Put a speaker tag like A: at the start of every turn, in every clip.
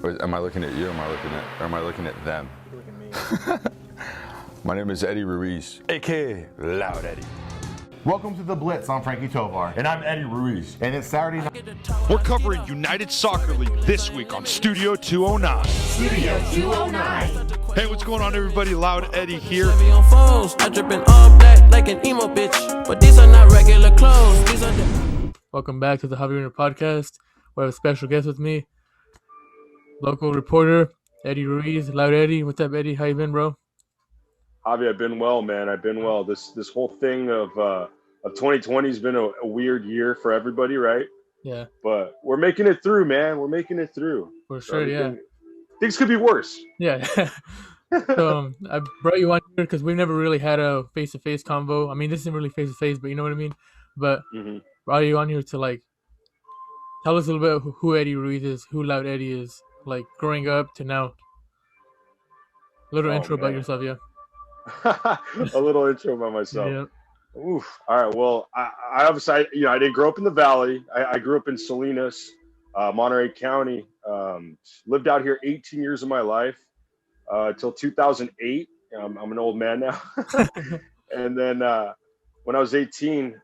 A: Wait, am I looking at you? Or am I looking at them?
B: You're looking at me.
A: My name is Eddie Ruiz, aka Loud Eddie.
C: Welcome to the Blitz. I'm Frankie Tovar.
D: And I'm Eddie Ruiz.
C: And it's Saturday night.
E: We're covering United Soccer League this week on Studio 209.
F: Studio 209.
E: Hey, what's going on, everybody? Loud Eddie here.
G: On phones, I dripping all black like an emo bitch, but these are not regular clothes. These are
B: Welcome back to the Javiiurena podcast. We have a special guest with me, local reporter Eddie Ruiz. Loud Eddie, what's up, Eddie? How you been, bro?
D: Javi, I've been well, man. I've been well. This whole thing of 2020 has been a weird year for everybody, right?
B: Yeah.
D: But we're making it through, man. We're making it through.
B: For sure, yeah.
D: Things could be worse.
B: Yeah. So I brought you on here because we've never really had a face-to-face convo. I mean, this isn't really face-to-face, but you know what I mean? But brought you on here to, tell us a little bit who Eddie Ruiz is, who Loud Eddie is, growing up to now. A little intro about yourself, yeah.
D: A little intro about myself.
B: Yeah.
D: Oof. All right. Well, I obviously, I didn't grow up in the Valley. I grew up in Salinas, Monterey County. Lived out here 18 years of my life till 2008. I'm an old man now. And then when I was 18,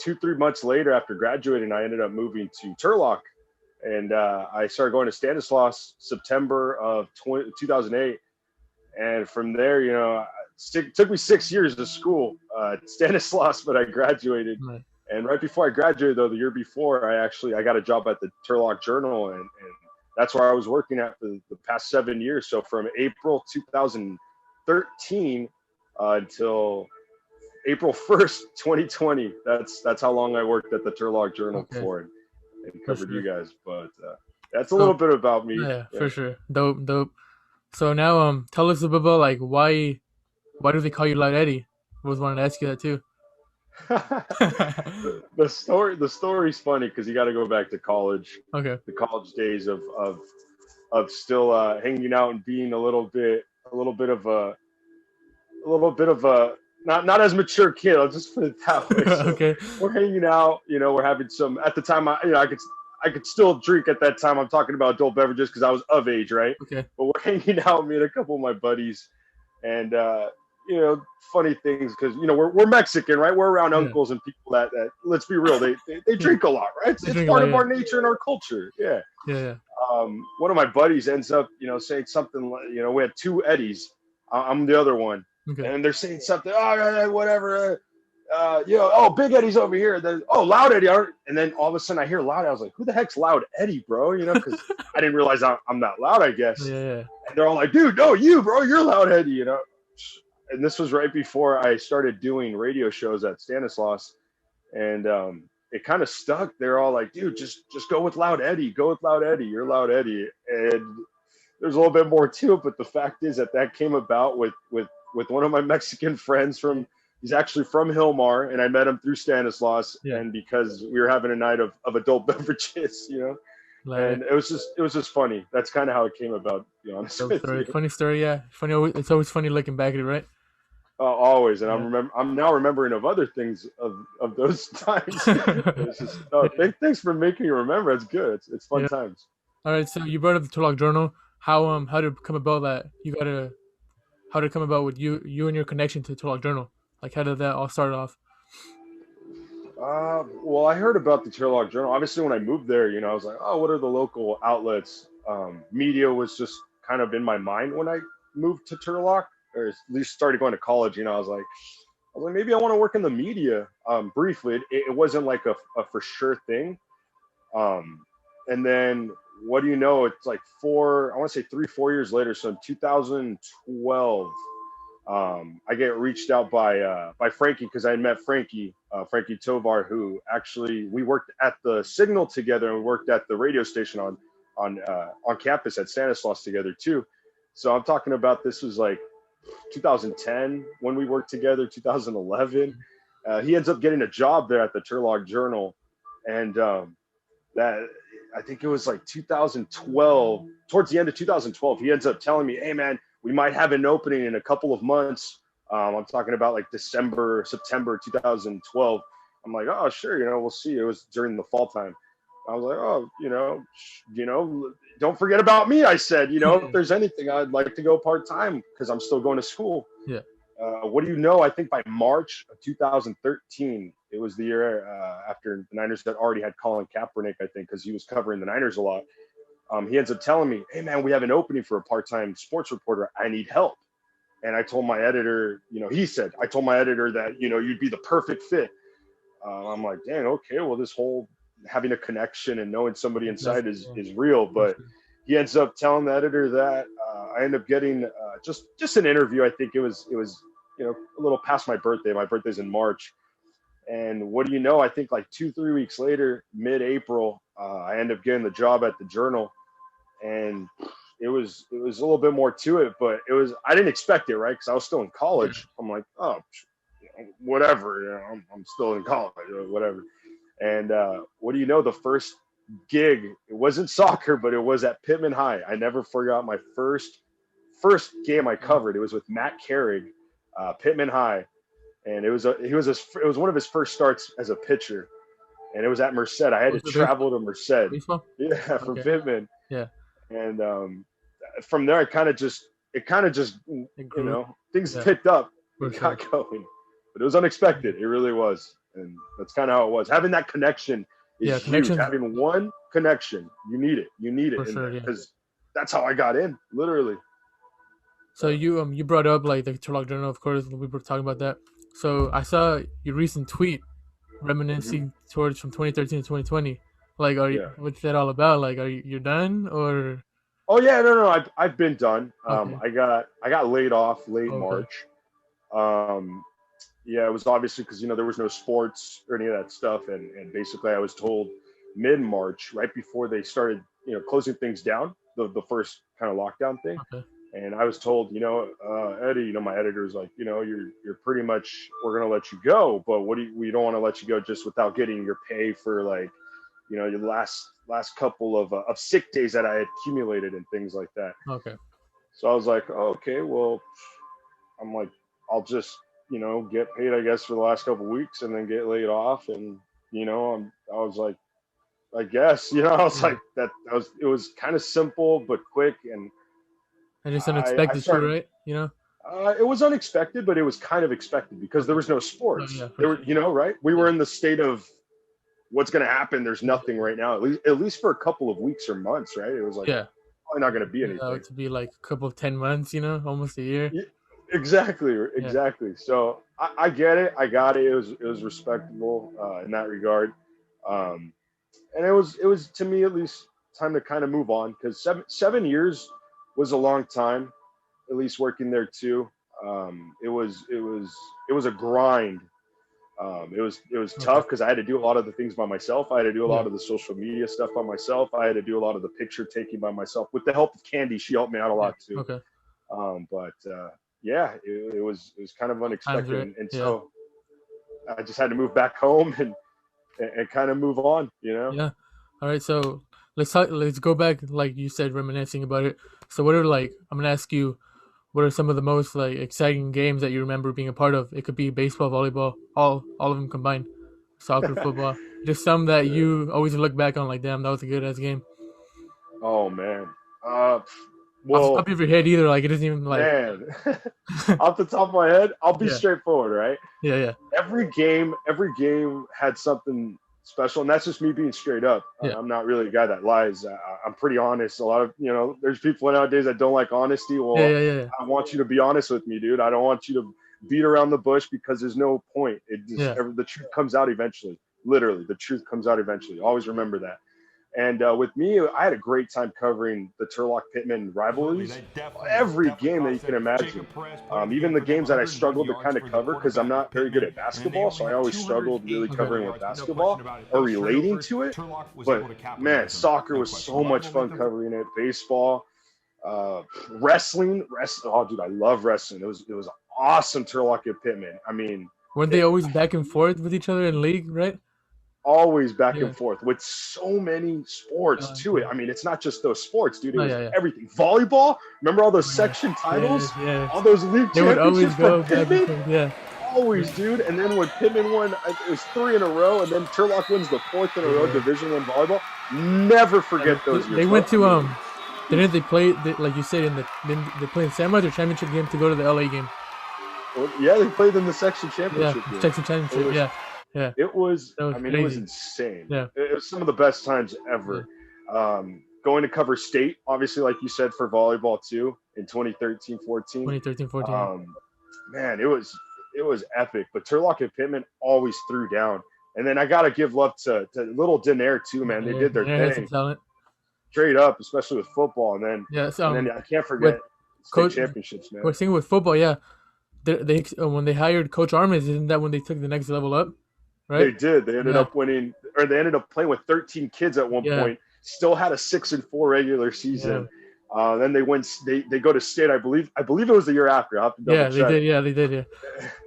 D: 2-3 months later after graduating, I ended up moving to Turlock. And I started going to Stanislaus September of 2008. And from there, it took me 6 years of school at Stanislaus, but I graduated.
B: Right.
D: And right before I graduated, though, the year before, I got a job at the Turlock Journal, and that's where I was working at for the past 7 years. So from April 2013 until April 1st, 2020, that's how long I worked at the Turlock Journal for and covered you guys. But that's a little bit about me.
B: Yeah, for sure. Dope. So now, tell us a bit about why do they call you Loud Eddie? I was wanting to ask you that too.
D: The story's funny because you got to go back to college.
B: Okay.
D: The college days of still hanging out and being a little bit of a not as mature kid. I'll just put it that way. So
B: okay.
D: We're hanging out. We're having some. At the time, I could still drink at that time. I'm talking about adult beverages because I was of age, right?
B: Okay.
D: But we're hanging out, me and a couple of my buddies, and funny things because we're Mexican, right? We're around uncles and people that let's be real, they drink a lot, right? It's part of our nature and our culture. Yeah.
B: Yeah.
D: One of my buddies ends up, saying something like, we had two Eddies. I'm the other one, and they're saying something. Oh, whatever. Big Eddie's over here. Then, Loud Eddie. And then all of a sudden I hear Loud. I was like, who the heck's Loud Eddie, bro? Because I didn't realize I'm that loud, I guess.
B: Yeah.
D: And they're all like, dude, no, you, bro, you're Loud Eddie, And this was right before I started doing radio shows at Stanislaus. And it kind of stuck. They're all like, dude, just go with Loud Eddie. Go with Loud Eddie. You're Loud Eddie. And there's a little bit more to it. But the fact is that came about with one of my Mexican friends he's actually from Hilmar, and I met him through Stanislaus, and because we were having a night of adult beverages, and it was just funny. That's kind of how it came about, to be honest with you.
B: Funny story, yeah. Funny. It's always funny looking back at it, right?
D: Always, and I'm now remembering of other things of those times. It's just, thanks for making me remember. It's good. It's fun times. All
B: right, so you brought up the Turlock Journal. How did it come about that how did it come about with you and your connection to the Turlock Journal? How did that all start off?
D: Well, I heard about the Turlock Journal. Obviously, when I moved there, I was like, oh, what are the local outlets? Media was just kind of in my mind when I moved to Turlock, or at least started going to college. I was like, maybe I want to work in the media. Briefly, it wasn't like a for sure thing. And then, what do you know? It's like 3-4 years later. So in 2012. I get reached out by Frankie because I met Frankie Tovar, who actually we worked at the Signal together and we worked at the radio station on campus at Stanislaus together too. So I'm talking about this was like 2010 when we worked together, 2011. He ends up getting a job there at the Turlock Journal, and that I think it was like 2012. Towards the end of 2012, he ends up telling me, "Hey man, we might have an opening in a couple of months." I'm talking about like September 2012. I'm like, oh, sure, we'll see. It was during the fall time. I was like, oh, don't forget about me. I said, if there's anything, I'd like to go part-time because I'm still going to school.
B: Yeah.
D: What do you know? I think by March of 2013, it was the year after the Niners had already had Colin Kaepernick, I think, because he was covering the Niners a lot. He ends up telling me, hey, man, we have an opening for a part-time sports reporter. I need help. And I told my editor, I told my editor that, you'd be the perfect fit. I'm like, dang, okay, well, this whole having a connection and knowing somebody inside is real. But he ends up telling the editor that I end up getting just an interview. I think it was a little past my birthday. My birthday's in March. And what do you know? I think like 2-3 weeks later, mid-April, I end up getting the job at the Journal. And it was a little bit more to it, but I didn't expect it, right? Because I was still in college. I'm like, oh, whatever. I'm still in college, whatever. And what do you know? The first gig, it wasn't soccer, but it was at Pitman High. I never forgot my first game I covered. It was with Matt Carrig, Pitman High, and it was one of his first starts as a pitcher, and it was at Merced. I had to travel to Merced.
B: Baseball?
D: Yeah, from Pitman.
B: Yeah.
D: And from there, it kind of just things picked up and got going. But it was unexpected. It really was. And that's kind of how it was. Having that connection is huge. Having one connection, you need it. You need it because that's how I got in, literally.
B: So you brought up like the Turlock Journal, of course. We were talking about that. So I saw your recent tweet reminiscing towards from 2013 to 2020. Like, what's that all about? Like, you're done or?
D: Oh yeah, no. I've been done. I got laid off late March. Yeah, it was obviously because there was no sports or any of that stuff, and basically I was told mid-March, right before they started closing things down, the first kind of lockdown thing, and I was told, Eddie, my editor was like, you're pretty much, we're gonna let you go, but we don't want to let you go just without getting your pay for like your last couple of sick days that I had accumulated and things like that. Okay. So I was like, oh, okay, well, I'm like, I'll just get paid, I guess, for the last couple of weeks and then get laid off. And, I was like, I guess, I was like, it was kind of simple, but quick. And
B: it's unexpected, right?
D: It was unexpected, but it was kind of expected because there was no sports. Right? We were in the state of what's going to happen. There's nothing right now, at least for a couple of weeks or months, right? It was like, probably not going to be anything.
B: To be like a couple of 10 months, almost a year.
D: Yeah. Exactly. So I get it. I got it. It was respectable in that regard, and it was to me at least time to kind of move on because 7 years was a long time, at least working there too. It was a grind. It was tough because I had to do a lot of the things by myself. I had to do a lot of the social media stuff by myself. I had to do a lot of the picture taking by myself with the help of Candy. She helped me out a lot too. Okay. Yeah, it was kind of unexpected, and so I just had to move back home and kind of move on,
B: Yeah. All right, so let's go back, like you said, reminiscing about it. So what are I'm gonna ask you, what are some of the most exciting games that you remember being a part of? It could be baseball, volleyball, all of them combined, soccer, football, just some that you always look back on like, damn, that was a good ass game.
D: Oh man.
B: Well, off the top of your head either, it doesn't even
D: man. Off the top of my head, I'll be straightforward, right?
B: Yeah. Every
D: game had something special, and that's just me being straight up. I'm not really a guy that lies. I'm pretty honest. A lot of there's people nowadays that don't like honesty. Well, I want you to be honest with me, dude. I don't want you to beat around the bush because there's no point. The truth comes out eventually. Literally, the truth comes out eventually. Always remember that. And with me, I had a great time covering the Turlock-Pitman rivalries. Every game that you can imagine. Even the games that I struggled to kind of cover because I'm not very good at basketball, so I always struggled really covering with basketball or relating to it. But man, soccer was so much fun covering it. Baseball, wrestling. Oh, dude, I love wrestling. It was awesome. Turlock and Pitman. I mean,
B: weren't they always back and forth with each other in league, right?
D: Always back and forth with so many sports to it. I mean, it's not just those sports, dude. It was everything. Volleyball. Remember all those section titles? All those league championships.
B: They would always go back and forth.
D: Always, dude. And then when Pitman won, it was 3 in a row, and then Turlock wins the 4th in a row Division I volleyball. Never forget those years.
B: They went to didn't they play like you said they played in San Marcos championship game to go to the LA game?
D: Well, yeah, they played in the section championship.
B: Yeah, section championship. Yeah.
D: It was.
B: I mean,
D: it was insane.
B: Yeah.
D: It was some of the best times ever. Yeah. Going to cover state, obviously, like you said, for volleyball too in 2013-14.
B: 2013-14.
D: Man, it was epic. But Turlock and Pitman always threw down. And then I gotta give love to little Denair too, man. They did their thing. Straight up, especially with football. And then I can't forget state championships, man.
B: We're seeing with football, yeah. They when they hired Coach Armas, isn't that when they took the next level up? Right?
D: They did. They ended up winning, or they ended up playing with 13 kids at one point. Still had a 6-4 regular season. Then they went. They go to state. I believe it was the year after. I'll have to double check.
B: They did.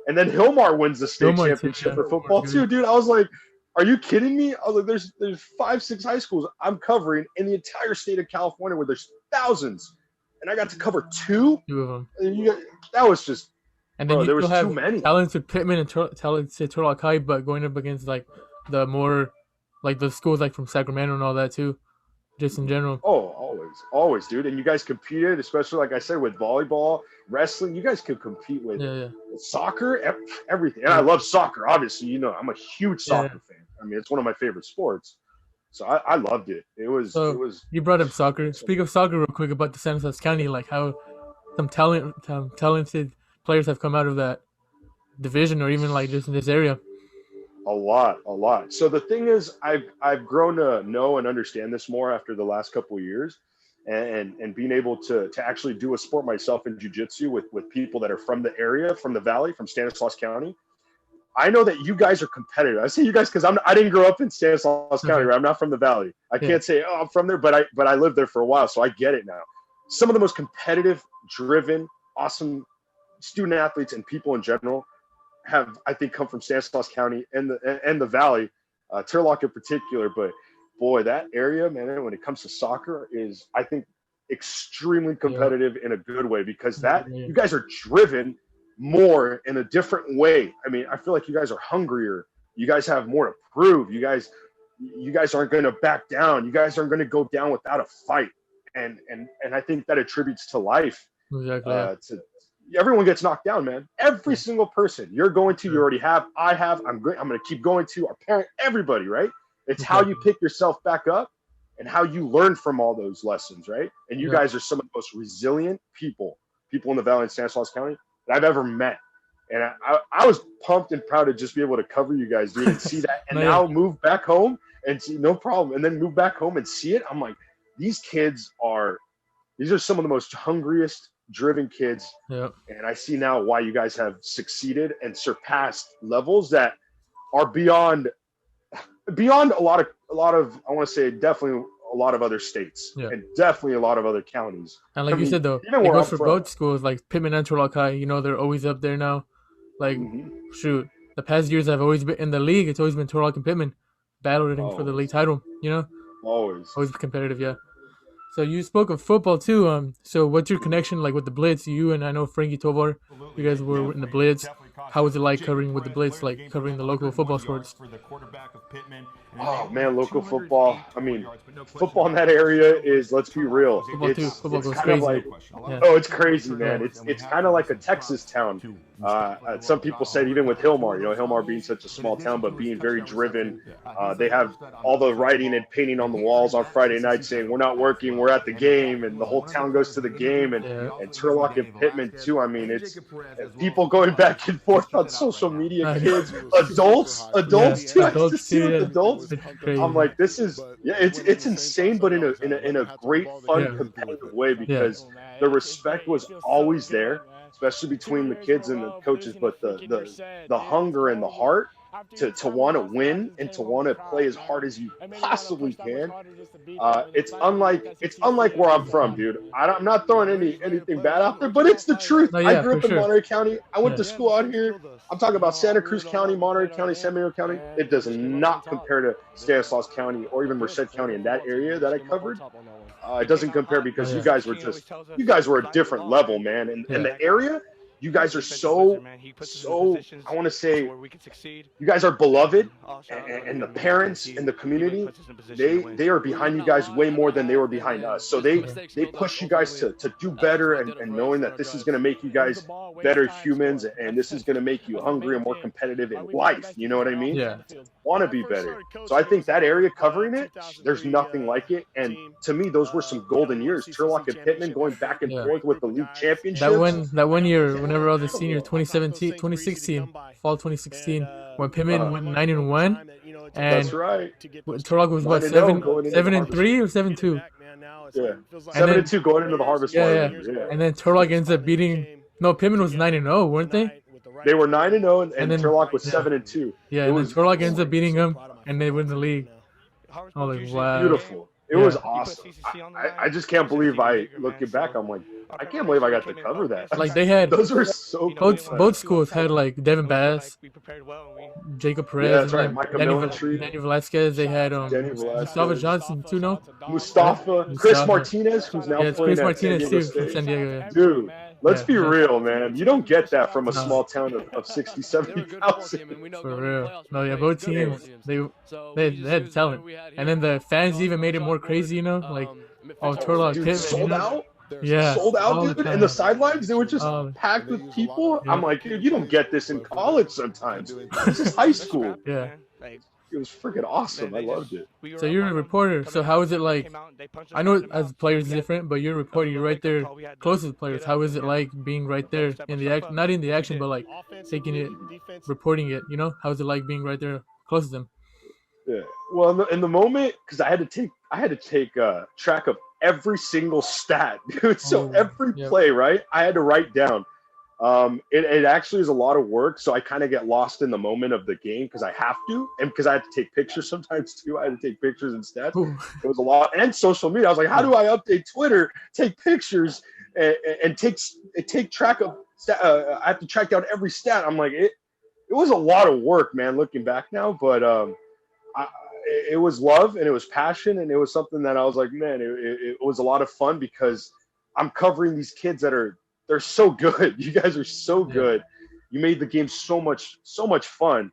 D: And then Hilmar wins the state championship for football too, dude. I was like, are you kidding me? I was like, there's 5-6 high schools I'm covering in the entire state of California where there's thousands, and I got to cover 2
B: of them.
D: And that was just.
B: And then
D: there was
B: have
D: too many.
B: Talented Pitman and talented Turlock High, but going up against like the more like the schools like from Sacramento and all that too, just in general.
D: Oh, always, dude. And you guys competed, especially like I said with volleyball, wrestling. You guys could compete with soccer, everything. And I love soccer. Obviously, you know I'm a huge soccer fan. I mean, it's one of my favorite sports. So I loved it. It was.
B: You brought up soccer. Speak of soccer real quick about the Stanislaus County, like how some talented players have come out of that division or even like just in this area.
D: A lot. So the thing is, I've grown to know and understand this more after the last couple of years, and being able to actually do a sport myself in jiu-jitsu with people that are from the area, from the valley, from Stanislaus County. I know that you guys are competitive. I say you guys because I didn't grow up in Stanislaus County. Right? I'm not from the valley. I can't say I'm from there, but I lived there for a while, so I get it now. Some of the most competitive, driven, awesome student athletes and people in general have, I think, come from Stanislaus County and the Valley, Turlock in particular. But boy, that area, man, when it comes to soccer, is I think extremely competitive in a good way because you guys are driven more in a different way. I mean, I feel like you guys are hungrier. You guys have more to prove. You guys aren't going to back down. You guys aren't going to go down without a fight. And I think that attributes to life.
B: Exactly.
D: Everyone gets knocked down, man. Every single person you already have. I have. I'm going to keep going to our parent. Everybody, right? It's how you pick yourself back up and how you learn from all those lessons, right? And you guys are some of the most resilient people in the Valley in Stanislaus County that I've ever met. And I was pumped and proud to just be able to cover you guys, dude, and see that. And now move back home and see no problem. And then move back home and see it. I'm like, these are some of the most hungriest, driven kids. And I see now why you guys have succeeded and surpassed levels that are beyond a lot of I want to say definitely a lot of other states and definitely a lot of other counties. And
B: like you said though, it goes for both schools like Pitman and Turlock High. You know, they're always up there now. Like shoot, the past years I've always been in the league. It's always been Turlock and Pitman battling for the league title. You know, always competitive. Yeah. So you spoke of football too. So what's your connection like with the Blitz? You and I know Frankie Tovar, you guys were in the Blitz. How was it like covering with the Blitz, like covering the local football sports?
D: Oh man, local football. I mean, football in that area is, let's be real.
B: Football goes
D: crazy.
B: Like,
D: it's crazy, man. It's kind of like a Texas town. Some people said even with Hilmar, you know, Hilmar being such a small town, but being very driven. They have all the writing and painting on the walls on Friday night saying, we're not working, we're at the game, and the whole town goes to the game. And Turlock and Pitman too. I mean, it's people going back and forth on social media, kids, adults too. Adults. I'm like, this is it's insane, but in a great, fun, competitive way because the respect was always there, especially between the kids and the coaches. But the hunger and the heart to want to win and to want to play as hard as you possibly can. It's unlike where I'm from, dude. I'm not throwing anything bad out there, but it's the truth. I grew up in Monterey County. I went to school out here. I'm talking about Santa Cruz County, Monterey County, San Diego County. It does not compare to Stanislaus County or even Merced County in that area that I covered. It doesn't compare because you guys were a different level, man. And the area, You guys are so, I want to say, you guys are beloved, and the parents and the community, they are behind you guys way more than they were behind us. So they push you guys to do better, and knowing that this is going to make you guys better humans, and this is going to make you hungry and more competitive in life. You know what I mean?
B: Yeah.
D: Want to be better. So I think that area covering it, there's nothing like it. And to me, those were some golden years. Turlock and Pitman going back and forth with the league championships.
B: That one year, whenever I was a senior, 2016, fall 2016, when Pitman went 9-1, and
D: that's right.
B: Turlock was what, 7-3 or 7-2?
D: Yeah, 7-2 going into the Harvest Fund.
B: Yeah. And then Turlock ends up beating. No, Pitman was 9-0, weren't they?
D: They were 9-0, and then Turlock was 7-2.
B: Yeah, and then Turlock ends up beating them, and they win the league. I was like, wow.
D: Beautiful. It was awesome. I just can't believe looking back, I'm like, I can't believe I got to cover that.
B: Like they had
D: those were so cool.
B: Both schools had like Devin Bass, Jacob Perez,
D: yeah, that's right.
B: Danny Velasquez. They had Mustafa Johnson too, no?
D: Mustafa, Chris Martinez, who's now playing
B: Chris
D: at
B: Martinez
D: San Diego
B: too
D: State.
B: from San Diego. Yeah.
D: Dude, let's be real, man. You don't get that from a small town of 60, 70,000.
B: For real. No, yeah, both teams they had talent, and then the fans even made it more crazy, you know, like Turlock
D: Pitman sold out.
B: Yeah,
D: sold out, dude. And the sidelines, they were just packed with people. Yeah. I'm like, dude, you don't get this in college sometimes. This is high school.
B: Yeah.
D: It was freaking awesome. I loved it.
B: So you're a reporter. So how is it like? I know as players it's different, but you're a reporter. You're right there, close to the players. How is it like being right there in the act? Not in the action, but like taking it, reporting it. You know, how is it like being right there, close to them?
D: Yeah. Well, in the moment, because I had to take track of every single stat, dude. So every play, right? I had to write down. It actually is a lot of work, so I kind of get lost in the moment of the game because I have to, and because I have to take pictures sometimes too. I had to take pictures and stats. It was a lot, and social media. I was like, how do I update Twitter, take pictures, and take track of? I have to track down every stat. I'm like, it was a lot of work, man. Looking back now, but it was love and it was passion, and it was something that I was like, man, it was a lot of fun because I'm covering these kids that they're so good. You guys are so good. You made the game so much fun.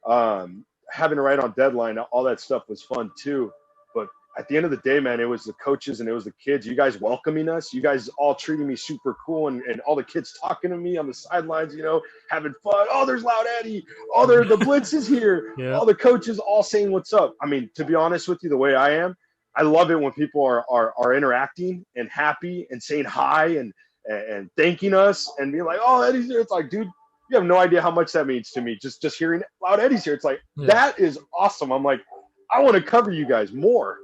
D: Having to write on deadline, all that stuff was fun too. But at the end of the day, man, it was the coaches and it was the kids. You guys welcoming us. You guys all treating me super cool, and all the kids talking to me on the sidelines, you know, having fun. Oh, there's Loud Eddie. Oh, the Blitz is here. Yeah. All the coaches all saying what's up. I mean, to be honest with you, the way I am, I love it when people are interacting and happy and saying hi and thanking us and being like, oh, Eddie's here. It's like, dude, you have no idea how much that means to me. Just hearing Loud Eddie's here. It's like, that is awesome. I'm like, I want to cover you guys more.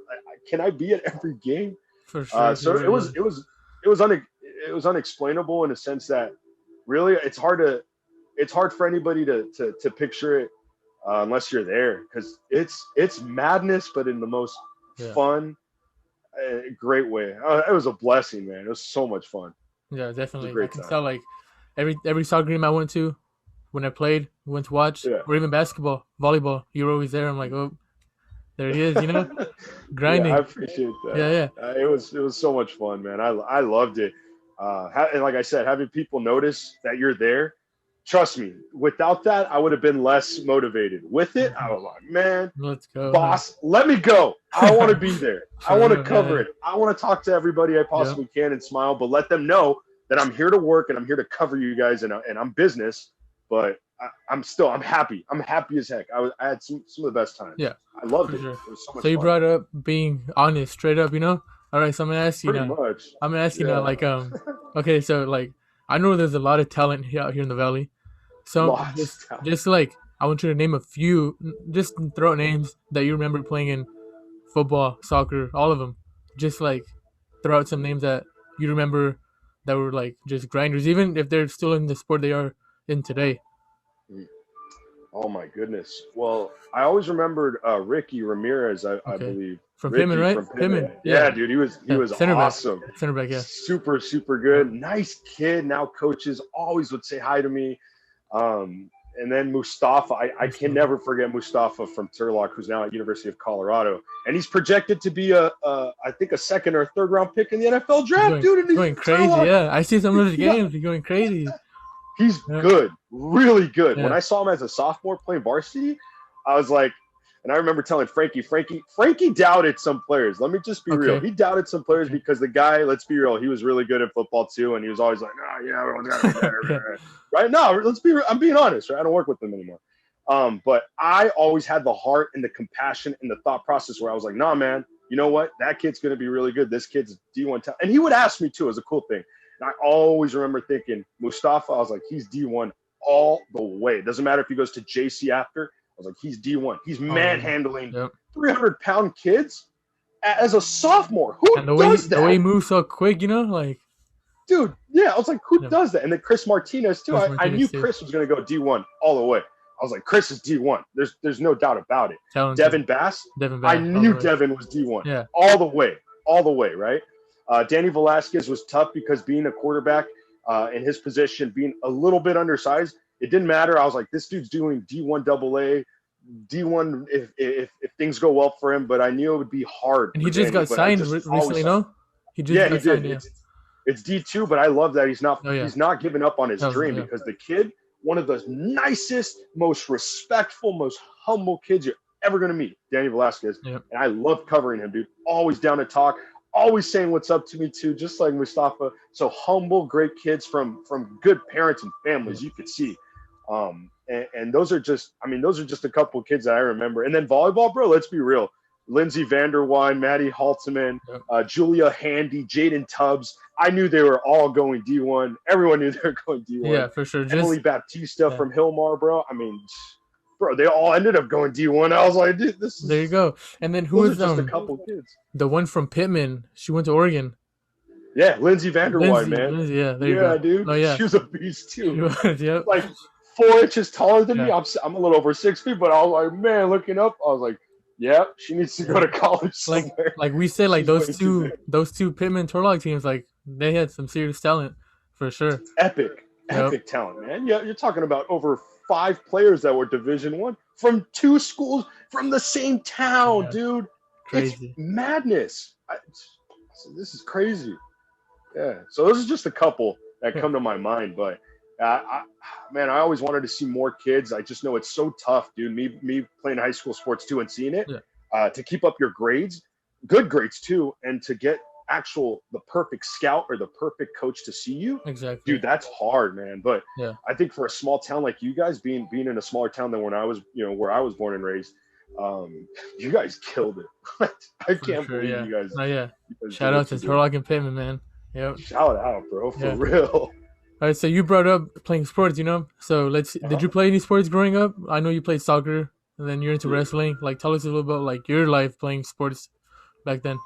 D: Can I be at every game?
B: For sure.
D: So it was unexplainable in a sense that really it's hard for anybody to picture it unless you're there, because it's madness, but in the most fun, great way. It was a blessing, man. It was so much fun.
B: Yeah, definitely. I can tell, like every soccer game I went to, when I played, went to watch, or even basketball, volleyball, you were always there. I'm like, oh, there he is, you know, grinding.
D: Yeah, I appreciate that.
B: Yeah.
D: It was so much fun, man. I loved it. And like I said, having people notice that you're there, trust me, without that, I would have been less motivated. With it, I was like, man,
B: let's go,
D: boss, let me go. I want to be there. I want to cover it. I want to talk to everybody I possibly can and smile, but let them know that I'm here to work and I'm here to cover you guys, and I'm business, but I'm happy. I'm happy as heck. I had some of the best times.
B: Yeah.
D: I loved it.
B: Sure.
D: It was so much
B: So you
D: fun.
B: brought up being honest, straight up, you know? All right, so I'm going to ask you
D: Pretty
B: now.
D: much.
B: I'm going to ask you now, like, okay, so, like, I know there's a lot of talent out here in the Valley. So just like, I want you to name a few, just throw out names that you remember playing in football, soccer, all of them. Just, like, throw out some names that you remember that were, like, just grinders, even if they're still in the sport they are in today.
D: Oh my goodness! Well, I always remembered Ricky Ramirez. I believe
B: from
D: Ricky
B: Pitman, right?
D: From Pitman. Yeah, dude, he was
B: center
D: awesome.
B: Back. Center back, yeah.
D: Super good. Nice kid. Now coaches always would say hi to me. And then Mustafa, I can never forget Mustafa from Turlock, who's now at University of Colorado, and he's projected to be I think a second or third round pick in the NFL draft, dude. And he's
B: going crazy, yeah. I see some of his games. He's going crazy.
D: He's
B: Yeah.
D: good, really good.
B: Yeah.
D: When I saw him as a sophomore playing varsity, I was like, and I remember telling Frankie doubted some players. Let me just be real. He doubted some players because the guy, let's be real, he was really good at football too, and he was always like, "Oh, yeah, everyone's got to be better." Right? No, I'm being honest. Right? I don't work with them anymore. But I always had the heart and the compassion and the thought process where I was like, "Nah, man, you know what? That kid's going to be really good. This kid's D1 talent." And he would ask me too, as a cool thing. And I always remember thinking, Mustafa, I was like, he's D1 all the way. It doesn't matter if he goes to JC after. I was like, he's D1. He's manhandling 300-pound kids as a sophomore. Who does that?
B: The way he moves so quick, you know, like.
D: Dude, yeah, I was like, who does that? And then Chris Martinez too. I knew Chris was going to go D1 all the way. I was like, Chris is D1. There's no doubt about it. Devin Bass. I knew Devin was D1.
B: Yeah.
D: All the way, right? Danny Velasquez was tough because being a quarterback in his position, being a little bit undersized, it didn't matter. I was like, this dude's doing D1 AA, D1 if things go well for him, but I knew it would be hard.
B: And he just got signed recently, no?
D: He did. Signed, it's D2, but I love that he's not giving up on his dream because the kid, one of the nicest, most respectful, most humble kids you're ever going to meet, Danny Velasquez.
B: Yep.
D: And I love covering him, dude. Always down to talk, always saying what's up to me too, just like Mustafa. So humble, great kids from good parents and families, you could see. And those are just a couple of kids that I remember. And then volleyball, bro, let's be real. Lindsay Vanderwine, Maddie Halteman, Julia Handy, Jaden Tubbs. I knew they were all going D1. Everyone knew they were going D1.
B: Yeah, for sure.
D: Emily Baptista from Hilmar, bro. I mean, bro, they all ended up going D1. I was like, dude, this is...
B: There you go. And then who was
D: just a couple kids?
B: The one from Pitman. She went to Oregon.
D: Yeah, Lindsay Vanderwine, man.
B: Lindsay, yeah, there you go.
D: Dude.
B: Oh, yeah.
D: She was a beast, too.
B: Yep.
D: Like 4 inches taller than me. I'm a little over 6 feet, but I was like, man, looking up, I was like, yeah, she needs to go to college somewhere.
B: Like we said, like those two Pitman Turlock teams, like they had some serious talent for sure.
D: Epic talent, man. Yeah, you're talking about over 5 players that were Division I from 2 schools from the same town, dude.
B: Crazy.
D: It's madness. This is crazy. Yeah. So those are just a couple that come to my mind, but I always wanted to see more kids. I just know it's so tough, dude. Me playing high school sports too and seeing it, to keep up your grades, good grades too, and to get the perfect scout or the perfect coach to see you.
B: Exactly.
D: Dude, that's hard, man. But I think for a small town like you guys, being in a smaller town than when I was, where I was born and raised, you guys killed it. I can't believe you guys.
B: Oh yeah. Shout out to Turlock and Pitman, man. Yep.
D: Shout out, bro, for real.
B: All right, so you brought up playing sports, So did you play any sports growing up? I know you played soccer, and then you're into wrestling. Like, tell us a little about like your life playing sports back then.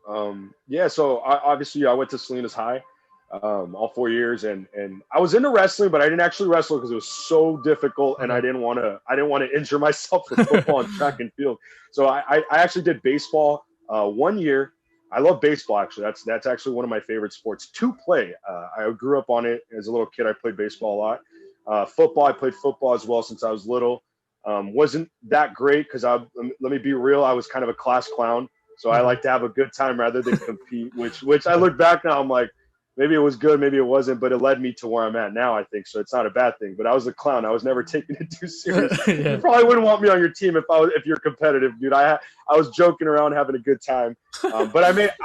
D: So obviously I went to Salinas High, all 4 years, and I was into wrestling, but I didn't actually wrestle because it was so difficult, and I didn't want to injure myself with football and track and field. So I actually did baseball 1 year. I love baseball, actually. That's actually one of my favorite sports to play. I grew up on it as a little kid. I played baseball a lot. Football, I played football as well since I was little. Wasn't that great because let me be real, I was kind of a class clown. So I like to have a good time rather than compete, which I look back now, I'm like, maybe it was good, maybe it wasn't, but it led me to where I'm at now, I think. So it's not a bad thing. But I was a clown. I was never taking it too serious. You probably wouldn't want me on your team if you're competitive, dude. I was joking around, having a good time. But I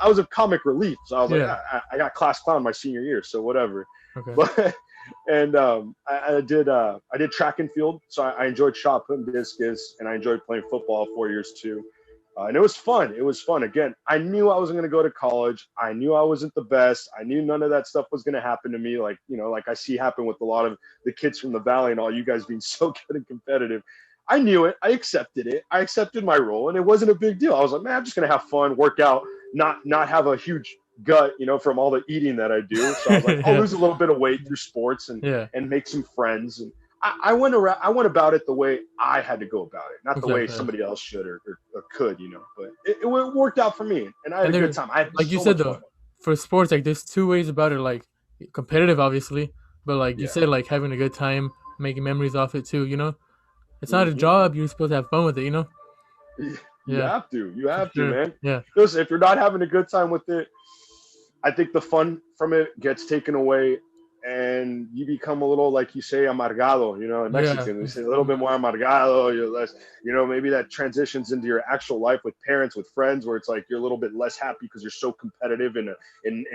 D: was a comic relief. So I was like, I got class clown my senior year, so whatever. Okay. But I did track and field. So I enjoyed shot put and discus, and I enjoyed playing football 4 years too. And it was fun. Again, I knew I wasn't going to go to college. I knew I wasn't the best. I knew none of that stuff was going to happen to me. Like I see happen with a lot of the kids from the Valley and all you guys being so good and competitive. I knew it. I accepted it. I accepted my role, and it wasn't a big deal. I was like, man, I'm just going to have fun, work out, not have a huge gut, from all the eating that I do. So I was like, I'll lose a little bit of weight through sports and make some friends. And I went about it the way I had to go about it, not the way somebody else should or could, but it worked out for me, and I had a good time. I had
B: like you said, though, for sports, like there's 2 ways about it, like competitive, obviously, but like you said, like having a good time, making memories off it too, it's not a job. You're supposed to have fun with it,
D: You have to, man.
B: Yeah.
D: Listen, if you're not having a good time with it, I think the fun from it gets taken away. and you become a little, like you say, amargado, you know, in Mexican. We say a little bit more amargado, you're less, you know, maybe that transitions into your actual life with parents, with friends, where it's like you're a little bit less happy because you're so competitive and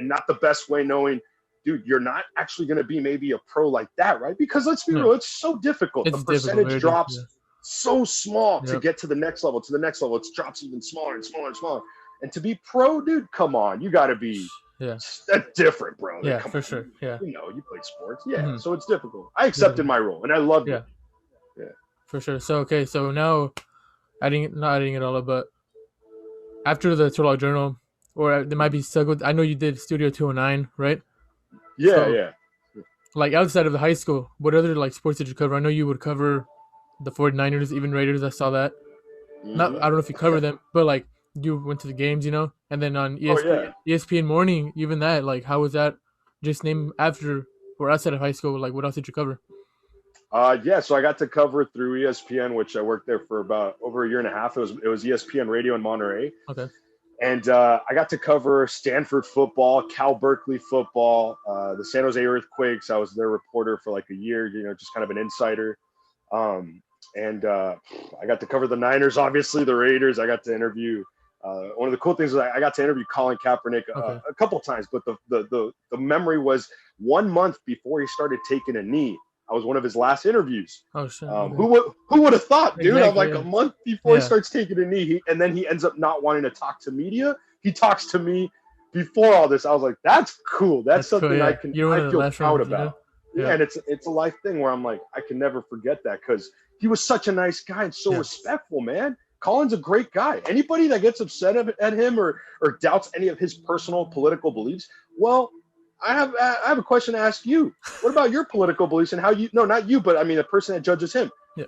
D: not the best way, knowing, dude, you're not actually going to be maybe a pro like that, right? Because let's be real, it's so difficult. The percentage drops so small to get to the next level. It drops even smaller and smaller and smaller. And to be pro, dude, come on, you got to be. Yeah, that's different, bro.
B: Yeah, for sure. Yeah,
D: you know, you played sports. Yeah, so it's difficult. I accepted my role, and I loved it. Yeah,
B: for sure. So okay, so now not adding it all up, but after the Turlock Journal, or there might be struggled. I know you did Studio 209, right?
D: Yeah,
B: so,
D: yeah.
B: Like outside of the high school, what other like sports did you cover? I know you would cover the 49ers, even Raiders. I saw that. Not, I don't know if you cover them, but like. You went to the games, you know, and then on ESPN Morning, even that, like, how was that? Just named after or outside of high school, like, what else did you cover?
D: So I got to cover through ESPN, which I worked there for about over a year and a half. It was ESPN Radio in Monterey.
B: Okay.
D: And I got to cover Stanford football, Cal Berkeley football, the San Jose Earthquakes. I was their reporter for like a year, you know, just kind of an insider. And I got to cover the Niners, obviously, the Raiders. I got to interview. One of the cool things was I got to interview Colin Kaepernick a couple of times, but the memory was 1 month before he started taking a knee. I was one of his last interviews.
B: Oh shit!
D: Who would have thought, dude? Exactly, I'm like a month before he starts taking a knee, and then he ends up not wanting to talk to media. He talks to me before all this. I was like, that's cool. That's something cool, I feel proud about. You know? Yeah, and it's a life thing where I'm like, I can never forget that because he was such a nice guy and so respectful, man. Colin's a great guy. Anybody that gets upset at him or doubts any of his personal political beliefs, well, I have a question to ask you. What about your political beliefs and how not you, but I mean the person that judges him. Yeah.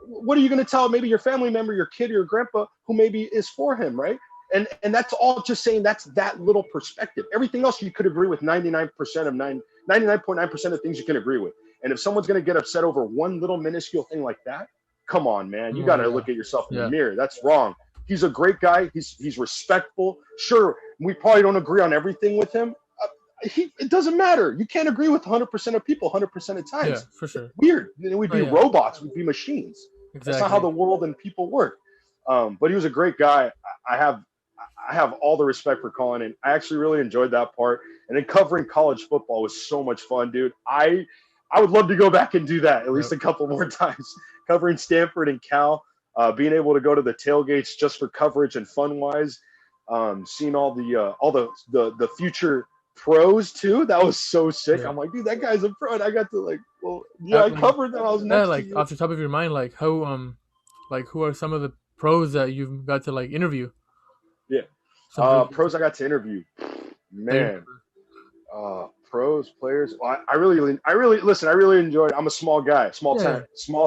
D: What are you going to tell maybe your family member, your kid or your grandpa who maybe is for him, right? And that's all just saying that's that little perspective. Everything else you could agree with 99.9% of things you can agree with. And if someone's going to get upset over one little minuscule thing like that, come on, man. You got to look at yourself in the mirror. That's wrong. He's a great guy. He's respectful. Sure, we probably don't agree on everything with him. It doesn't matter. You can't agree with 100% of people 100% of times.
B: Yeah, for sure.
D: It's weird. We'd be robots. We'd be machines. Exactly. That's not how the world and people work. But he was a great guy. I have all the respect for Colin, and I actually really enjoyed that part. And then covering college football was so much fun, dude. I would love to go back and do that at least a couple more times. Covering Stanford and Cal, being able to go to the tailgates just for coverage and fun-wise, seeing all the future pros too. That was so sick. I'm like, dude, that guy's a pro, and I got to I covered them. I was next to you.
B: Off the top of your mind, like how who are some of the pros that you've got to interview?
D: Yeah, pros I got to interview, man. Pros, players. Well, I really enjoyed. I'm a small guy, small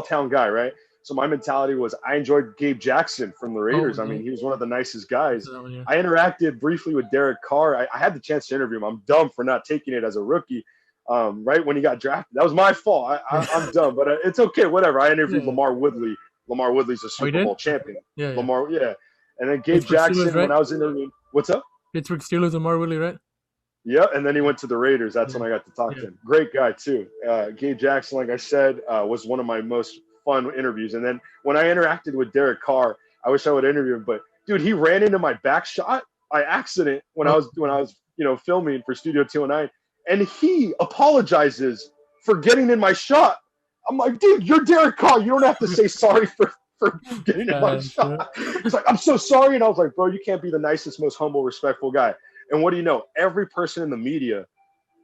D: town guy, right? So my mentality was I enjoyed Gabe Jackson from the Raiders. I mean, he was one of the nicest guys. I interacted briefly with Derek Carr. I had the chance to interview him. I'm dumb for not taking it as a rookie. Right when he got drafted, that was my fault. I'm dumb, but it's okay. Whatever. I interviewed Lamar Woodley. Lamar Woodley's a Super Bowl champion.
B: Yeah,
D: Lamar. Yeah. And then Gabe Jackson Steelers, right? When I was interviewing. What's up?
B: Pittsburgh Steelers, Lamar Woodley, right?
D: Yeah, and then he went to the Raiders. That's when I got to talk to him. Great guy, too. Gabe Jackson, like I said, was one of my most fun interviews. And then when I interacted with Derek Carr, I wish I would interview him. But, dude, he ran into my back shot by accident when I was filming for Studio 209. And he apologizes for getting in my shot. I'm like, dude, you're Derek Carr. You don't have to say sorry for getting in my shot. He's like, I'm so sorry. And I was like, bro, you can't be the nicest, most humble, respectful guy. And what do you know? Every person in the media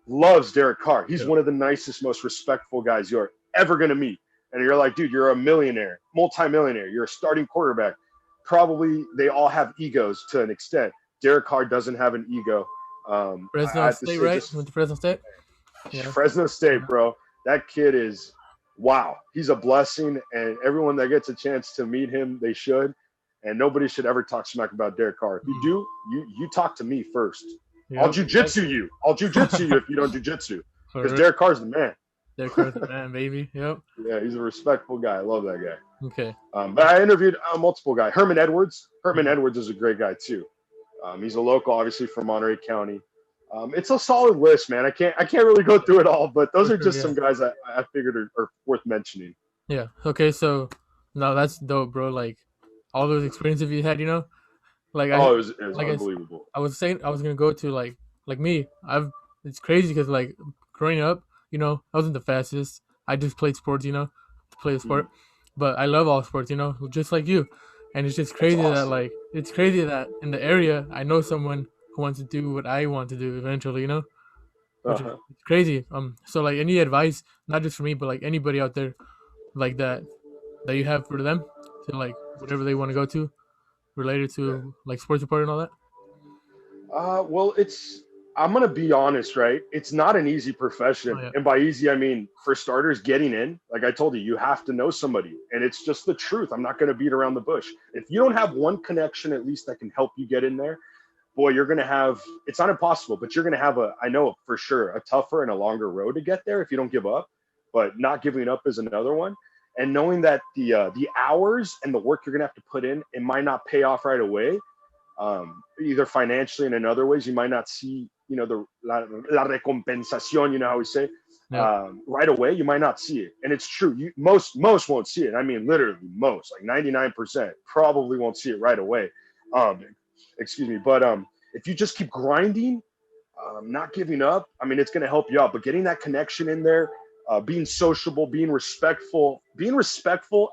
D: loves Derek Carr. He's one of the nicest, most respectful guys you're ever going to meet. And you're like, dude, you're a millionaire, multimillionaire. You're a starting quarterback. Probably they all have egos to an extent. Derek Carr doesn't have an ego.
B: Fresno State, right? Went to Fresno State?
D: Yeah. Fresno State, bro. That kid is, wow. He's a blessing. And everyone that gets a chance to meet him, they should. And nobody should ever talk smack about Derek Carr. If you do, you talk to me first. Yep. I'll jujitsu you. If you don't jujitsu. Because Derek Carr's the man.
B: Derek Carr's the man, baby. Yep.
D: Yeah, he's a respectful guy. I love that guy.
B: Okay.
D: But I interviewed multiple guys. Herman Edwards. Herman Edwards is a great guy too. He's a local, obviously, from Monterey County. It's a solid list, man. I can't really go through it all, but those are just some guys I figured are worth mentioning.
B: Yeah. Okay. So, no, that's dope, bro. Like all those experiences you had, like
D: it was unbelievable.
B: I was saying I was gonna go to like me. It's crazy because like growing up, I wasn't the fastest. I just played sports, to play a sport. But I love all sports, just like you. And it's just crazy that it's crazy that in the area I know someone who wants to do what I want to do eventually, which is crazy. So like any advice, not just for me, but like anybody out there, like that you have for them to like whatever they want to go to, related to like sports report and all that.
D: Well, I'm gonna be honest, right? It's not an easy profession, and by easy I mean, for starters, getting in. Like I told you, you have to know somebody, and it's just the truth. I'm not gonna beat around the bush. If you don't have one connection at least that can help you get in there, boy, you're gonna have. It's not impossible, but you're gonna have I know for sure, a tougher and a longer road to get there if you don't give up. But not giving up is another one. And knowing that the hours and the work you're gonna have to put in, it might not pay off right away, either financially and in other ways. You might not see, the la recompensación, how we say, right away. You might not see it, and it's true. Most won't see it. I mean, literally most, like 99%, probably won't see it right away. Excuse me, but if you just keep grinding, not giving up, I mean, it's gonna help you out. But getting that connection in there. Being sociable, being respectful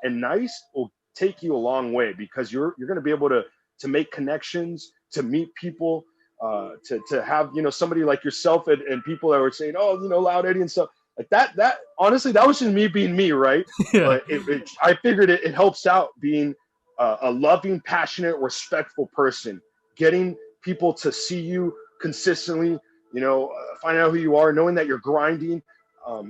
D: and nice will take you a long way, because you're going to be able to make connections, to meet people, to have, somebody like yourself and people that were saying, oh, Loud Eddie and stuff like that. That honestly, that was just me being me, right? Yeah. But I figured it helps out being a loving, passionate, respectful person, getting people to see you consistently, find out who you are, knowing that you're grinding.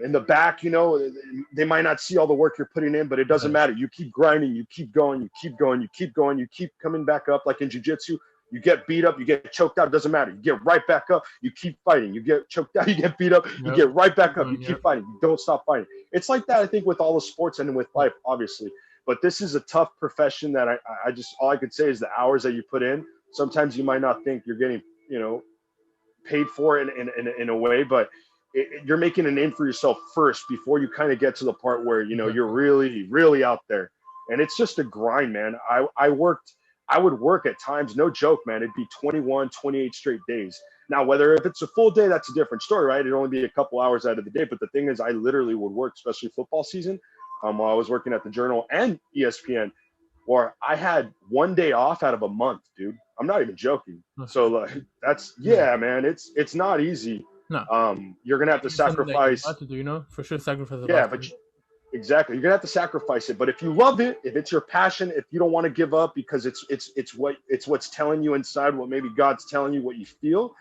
D: In the back, they might not see all the work you're putting in, but it doesn't matter. You keep grinding, you keep going, you keep coming back up. Like in jiu-jitsu, you get beat up, you get choked out, it doesn't matter. You get right back up, you keep fighting. You get choked out, you get beat up, you get right back up, you keep fighting. You don't stop fighting. It's like that, I think, with all the sports and with life, obviously. But this is a tough profession that I just, all I could say is the hours that you put in. Sometimes you might not think you're getting, paid for it in a way, but you're making a name for yourself first before you kind of get to the part where, you're really, really out there. And it's just a grind, man. I would work at times, no joke, man. It'd be 21, 28 straight days. Now, if it's a full day, that's a different story, right? It'd only be a couple hours out of the day. But the thing is, I literally would work, especially football season, while I was working at the Journal and ESPN, where I had one day off out of a month, dude. I'm not even joking. So man, it's not easy. No. You're gonna have to sacrifice.
B: To do, for sure, sacrifice.
D: Yeah, but exactly, you're gonna have to sacrifice it. But if you love it, if it's your passion, if you don't want to give up because it's what's telling you inside, what maybe God's telling you, what you feel,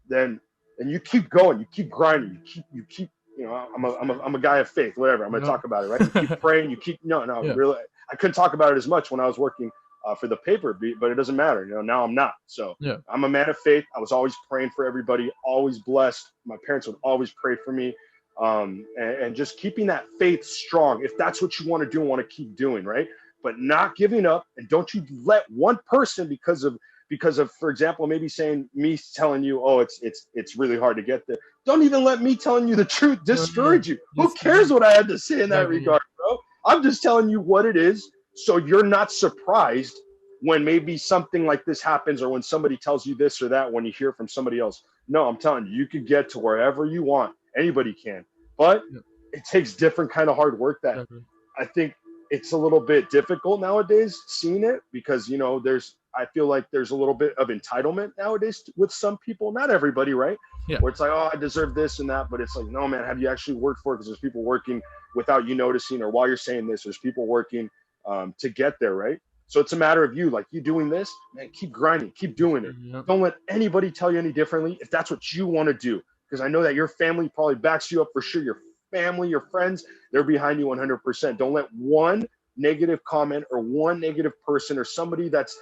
D: then you keep going, you keep grinding, you keep. I'm a guy of faith. Whatever, I'm gonna talk about it, right? You keep praying, you keep. Really, I couldn't talk about it as much when I was working for the paper, but it doesn't matter. Now I'm not. So I'm a man of faith. I was always praying for everybody, always blessed. My parents would always pray for me, and just keeping that faith strong. If that's what you want to do and want to keep doing, right? But not giving up. And don't you let one person, because of, for example, maybe me telling you, oh, it's really hard to get there. Don't even let me telling you the truth discourage you. Who cares what I had to say in that regard, bro? I'm just telling you what it is. So you're not surprised when maybe something like this happens, or when somebody tells you this or that, when you hear from somebody else. No, I'm telling you, you can get to wherever you want. Anybody can. But it takes different kind of hard work that I think it's a little bit difficult nowadays seeing it, because, I feel like there's a little bit of entitlement nowadays with some people, not everybody, right? Yeah. Where it's like, oh, I deserve this and that. But it's like, no, man, have you actually worked for it? Because there's people working without you noticing, or while you're saying this, there's people working to get there, right? So it's a matter of you, like, you doing this, man, keep grinding, keep doing it. Yep. Don't let anybody tell you any differently if that's what you want to do. Because I know that your family probably backs you up for sure. Your family, your friends, they're behind you 100%. Don't let one negative comment or one negative person or somebody that's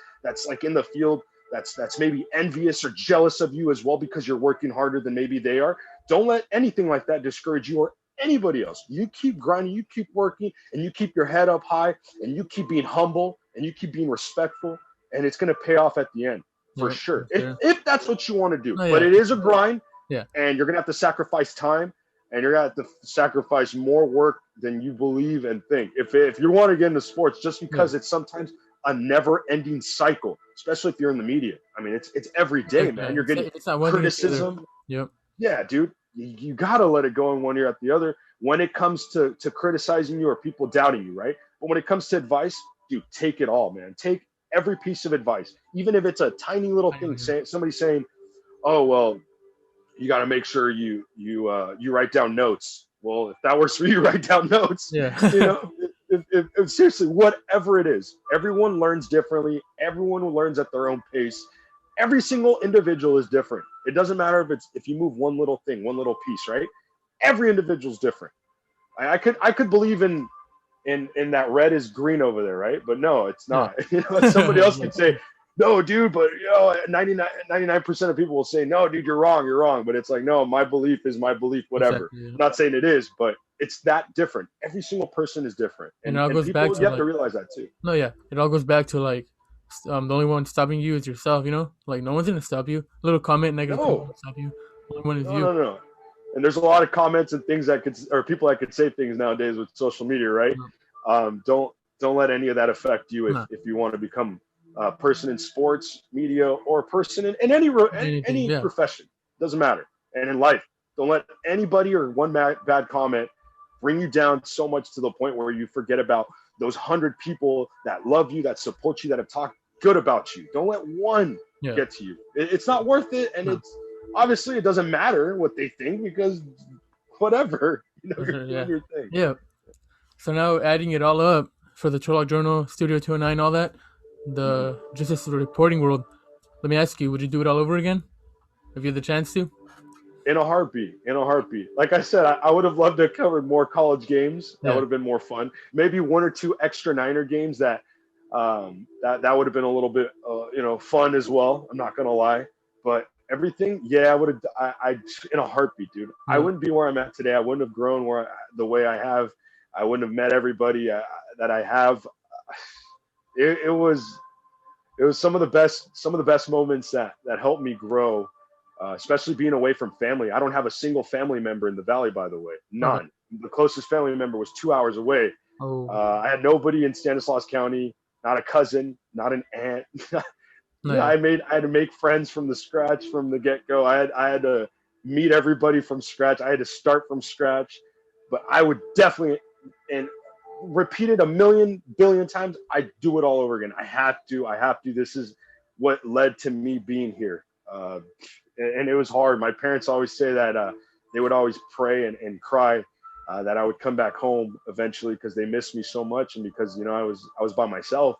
D: like in the field that's maybe envious or jealous of you as well because you're working harder than maybe they are. Don't let anything like that discourage you or anybody else. You keep grinding, you keep working, and you keep your head up high, and you keep being humble, and you keep being respectful, and it's going to pay off at the end for sure. If that's what you want to do. But it is a grind.
B: Yeah.
D: And you're going to have to sacrifice time, and you're going to have to sacrifice more work than you believe and think. If you want to get into sports, just because it's sometimes a never-ending cycle, especially if you're in the media. I mean, it's every day, man. You're getting criticism.
B: Yep.
D: Yeah, dude. You got to let it go in one ear at the other when it comes to criticizing you or people doubting you, right? But when it comes to advice, dude, take it all, man. Take every piece of advice, even if it's a tiny little thing. Somebody saying, "Oh, well, you got to make sure you write down notes." Well, if that works for you, write down notes.
B: Yeah.
D: You know, if seriously, whatever it is, everyone learns differently. Everyone learns at their own pace. Every single individual is different. It doesn't matter if you move one little thing, one little piece, right? Every individual is different. I could believe in that red is green over there, right? But no, it's not. You know, somebody else could say, no, dude, but 99% of people will say, no, dude, you're wrong. But it's like, no, my belief is my belief, whatever.
B: Exactly, yeah.
D: I'm not saying it is, but it's that different. Every single person is different.
B: And it all goes
D: people,
B: back to
D: you have to realize that too.
B: No, yeah. It all goes back to like the only one stopping you is yourself, you know? Like no one's gonna stop you. A little comment, negative comment will stop you. The only one is you.
D: No. And there's a lot of comments and things people that could say things nowadays with social media, right? Don't let any of that affect you if you want to become a person in sports, media, or a person in any profession. Doesn't matter. And in life, don't let anybody or one bad comment bring you down so much to the point where you forget about those 100 people that love you, that support you, that have talked good about you. Don't let one get to you. It's not worth it, and it's obviously it doesn't matter what they think because whatever, you know, you're doing your thing.
B: Yeah. So now adding it all up for the Turlock Journal, Studio 209, all that, just this reporting world. Let me ask you, would you do it all over again if you had the chance to?
D: In a heartbeat. Like I said, I would have loved to have covered more college games. That would have been more fun. Maybe one or two extra Niner games that would have been a little bit, fun as well. I'm not gonna lie, but everything, I would have. I in a heartbeat, dude. I wouldn't be where I'm at today. I wouldn't have grown the way I have. I wouldn't have met everybody that I have. It was some of the best moments that helped me grow. Especially being away from family. I don't have a single family member in the Valley, by the way. None. The closest family member was 2 hours away. I had nobody in Stanislaus County, not a cousin, not an aunt. I had to make friends from the get-go. I had to meet everybody from scratch. I had to start from scratch. But I would definitely, and repeat it a million billion times, I'd do it all over again. I have to. This is what led to me being here. And it was hard. My parents always say that they would always pray and cry that I would come back home eventually because they missed me so much, and because I was by myself,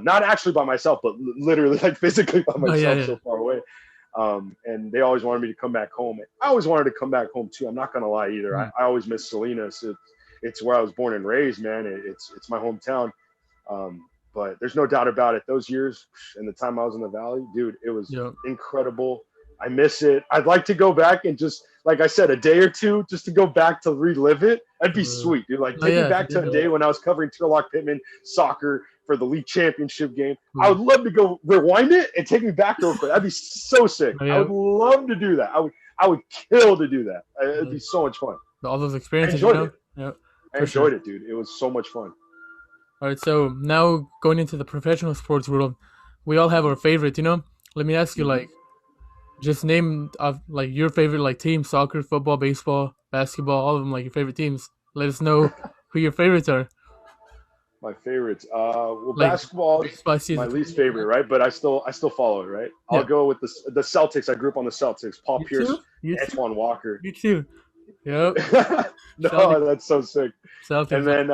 D: not actually by myself, but literally like physically by myself, so far away. And they always wanted me to come back home. I always wanted to come back home too. I'm not gonna lie either. I always miss Salinas. It's where I was born and raised, man. It's my hometown. But there's no doubt about it. Those years and the time I was in the Valley, dude, it was incredible. I miss it. I'd like to go back and just, like I said, a day or two just to go back to relive it. That'd be sweet, dude. Like take me back to a day when I was covering Turlock Pitman soccer for the league championship game. I would love to go rewind it and take me back real quick. That'd be so sick. I would love to do that. I would kill to do that. It'd be so much fun.
B: All those experiences.
D: I enjoyed it. I enjoyed it, dude. It was so much fun.
B: All right, so now going into the professional sports world, we all have our favorites, Let me ask you, just name your favorite team: soccer, football, baseball, basketball, all of them, your favorite teams. Let us know who your favorites are.
D: My favorites, basketball is my least favorite, right? But I still follow it, right? I'll go with the Celtics. I grew up on the Celtics. Paul Pierce, Antoine Walker.
B: You too. Yep.
D: No, that's so sick.
B: Celtics.
D: And then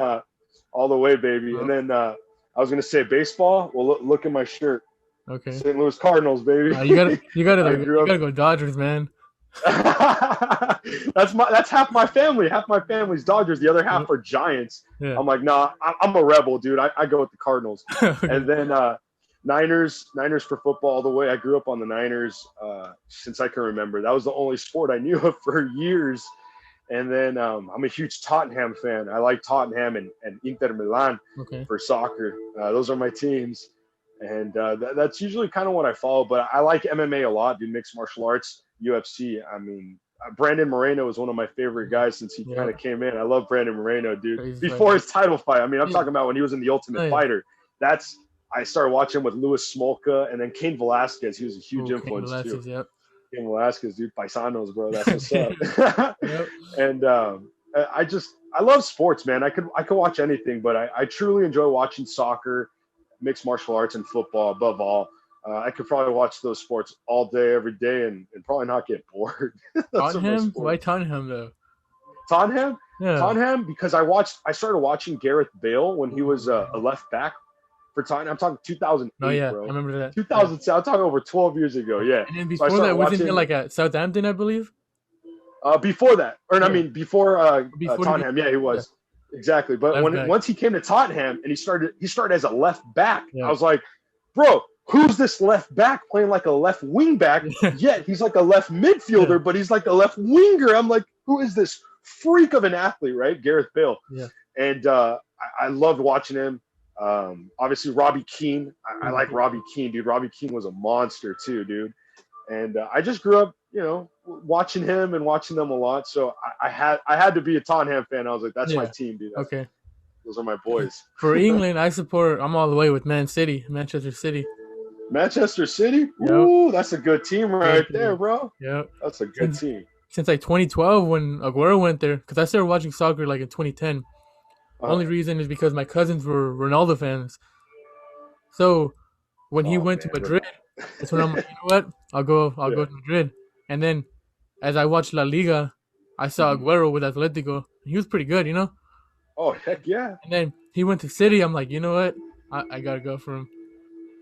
D: all the way, baby. And then I was gonna say baseball. Well, look at my shirt.
B: Okay.
D: St. Louis Cardinals, baby.
B: You gotta go Dodgers, man.
D: That's half my family. Half my family's Dodgers. The other half are Giants. Yeah. I'm like, nah, I'm a rebel, dude. I go with the Cardinals. And then Niners for football all the way. I grew up on the Niners since I can remember. That was the only sport I knew of for years. And then I'm a huge Tottenham fan. I like Tottenham and Inter Milan for soccer. Those are my teams. And that's usually kind of what I follow. But I like MMA a lot, dude. Mixed martial arts, UFC. I mean, Brandon Moreno is one of my favorite guys since he kind of came in. I love Brandon Moreno, dude.
B: Crazy
D: Before
B: fight.
D: his title fight. I mean, I'm talking about when he was in the Ultimate Fighter. I started watching with Louis Smolka and then Cain Velasquez. He was a huge influence too.
B: Yep.
D: Cain Velasquez, dude. Paisanos, bro. That's what's up.
B: Yep.
D: And I love sports, man. I could watch anything, but I truly enjoy watching soccer, mixed martial arts, and football above all. I could probably watch those sports all day, every day, and probably not get bored.
B: Tottenham? Why Tottenham though?
D: Tottenham?
B: Yeah.
D: Tottenham, because I started watching Gareth Bale when he was a left back for Tottenham. I'm talking 2008,
B: Oh yeah,
D: bro.
B: I remember that.
D: 2007. I'm talking over 12 years ago. Yeah.
B: And then before that, wasn't he like at Southampton, I believe?
D: Before that, or I mean, before Tottenham, he was exactly. But once he came to Tottenham and he started as a left back, I was like, bro, who's this left back playing like a left wing back? Yet he's like a left midfielder, but he's like a left winger. I'm like, who is this freak of an athlete, right? Gareth Bale.
B: Yeah.
D: And I loved watching him. Obviously, Robbie Keane. I like Robbie Keane, dude. Robbie Keane was a monster too, dude. And I just grew up, watching him and watching them a lot. So I had to be a Tottenham fan. I was like, that's my team, dude.
B: Okay.
D: Those are my boys.
B: For England, I'm all the way with Manchester City.
D: Manchester City?
B: Yep.
D: Ooh, that's a good team right there, bro.
B: Yep.
D: That's a good team.
B: Since like 2012 when Aguero went there, because I started watching soccer like in 2010. Only reason is because my cousins were Ronaldo fans. So when he went to Madrid, that's when I'm like, you know what? I'll go to Madrid. And then as I watched La Liga, I saw Aguero with Atletico. He was pretty good,
D: Oh, heck yeah.
B: And then he went to City. I'm like, you know what? I got to go for him.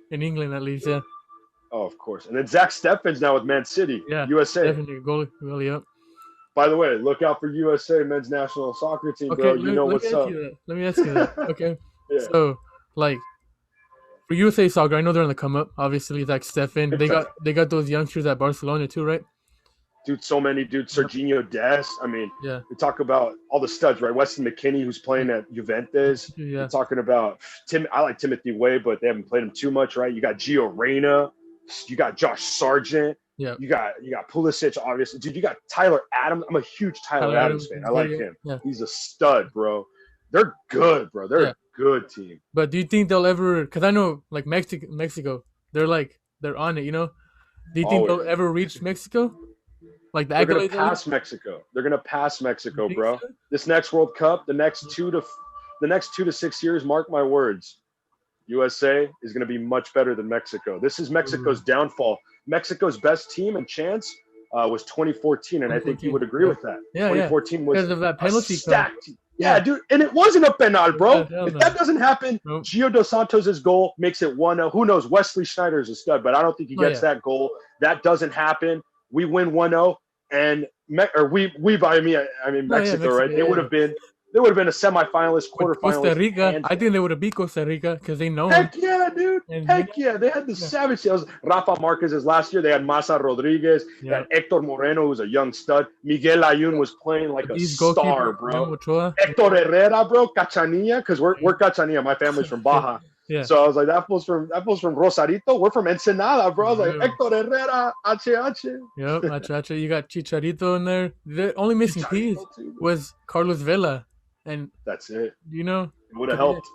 B: In England, at least, yeah.
D: Oh, of course. And then Zach Steffen's now with Man City, USA.
B: Definitely goalie up.
D: By the way, look out for USA men's national soccer team, bro. You know what's up.
B: Let me ask you that. Okay.
D: Yeah.
B: So, like, for USA soccer, I know they're on the come up. Obviously, Zach Steffen. They got those youngsters at Barcelona too, right?
D: Dude, so many, dude. Serginho Dest. I mean, we talk about all the studs, right? Weston McKennie, who's playing at Juventus.
B: Yeah.
D: We're talking about I like Timothy Way, but they haven't played him too much, right? You got Javiiurena. You got Josh Sargent.
B: Yeah.
D: You got Pulisic, obviously. Dude, you got Tyler Adams. I'm a huge Tyler Adams fan. I like him.
B: Yeah.
D: He's a stud, bro. They're good, bro. They're a good team.
B: But do you think they'll ever? Because I know, like Mexico, they're on it. Do you think they'll ever reach Mexico? Like
D: they're gonna pass Mexico. They're gonna pass Mexico, bro. So? This next World Cup, the next 2 to 6 years, mark my words. USA is gonna be much better than Mexico. This is Mexico's downfall. Mexico's best team and chance was 2014, and I think you would agree with that.
B: Yeah,
D: 2014 was
B: because of that penalty
D: stacked. Yeah, dude, and it wasn't a penal, bro. If that doesn't happen, Gio Dos Santos' goal makes it 1-0. Who knows? Wesley Schneider is a stud, but I don't think he gets that goal. That doesn't happen. We win 1-0, and I mean Mexico, right? They would have been a semifinalist, quarterfinalist.
B: Costa Rica, I think they would have beat Costa Rica because they know.
D: Heck yeah, dude. Heck yeah. They had the savage. It was Rafa Marquez's last year. They had Masa Rodriguez. They had Hector Moreno, who's a young stud. Miguel Ayun was playing like a star, bro. Hector Herrera, bro. Cachanilla, because we're Cachanilla. My family's from Baja.
B: Yeah.
D: So I was like, that fool's from Rosarito. We're from Ensenada, bro. I was like, Hector Herrera, HH.
B: Yep, HH. You got Chicharito in there. The only missing piece was Carlos Vela. And
D: that's it.
B: It
D: would have helped.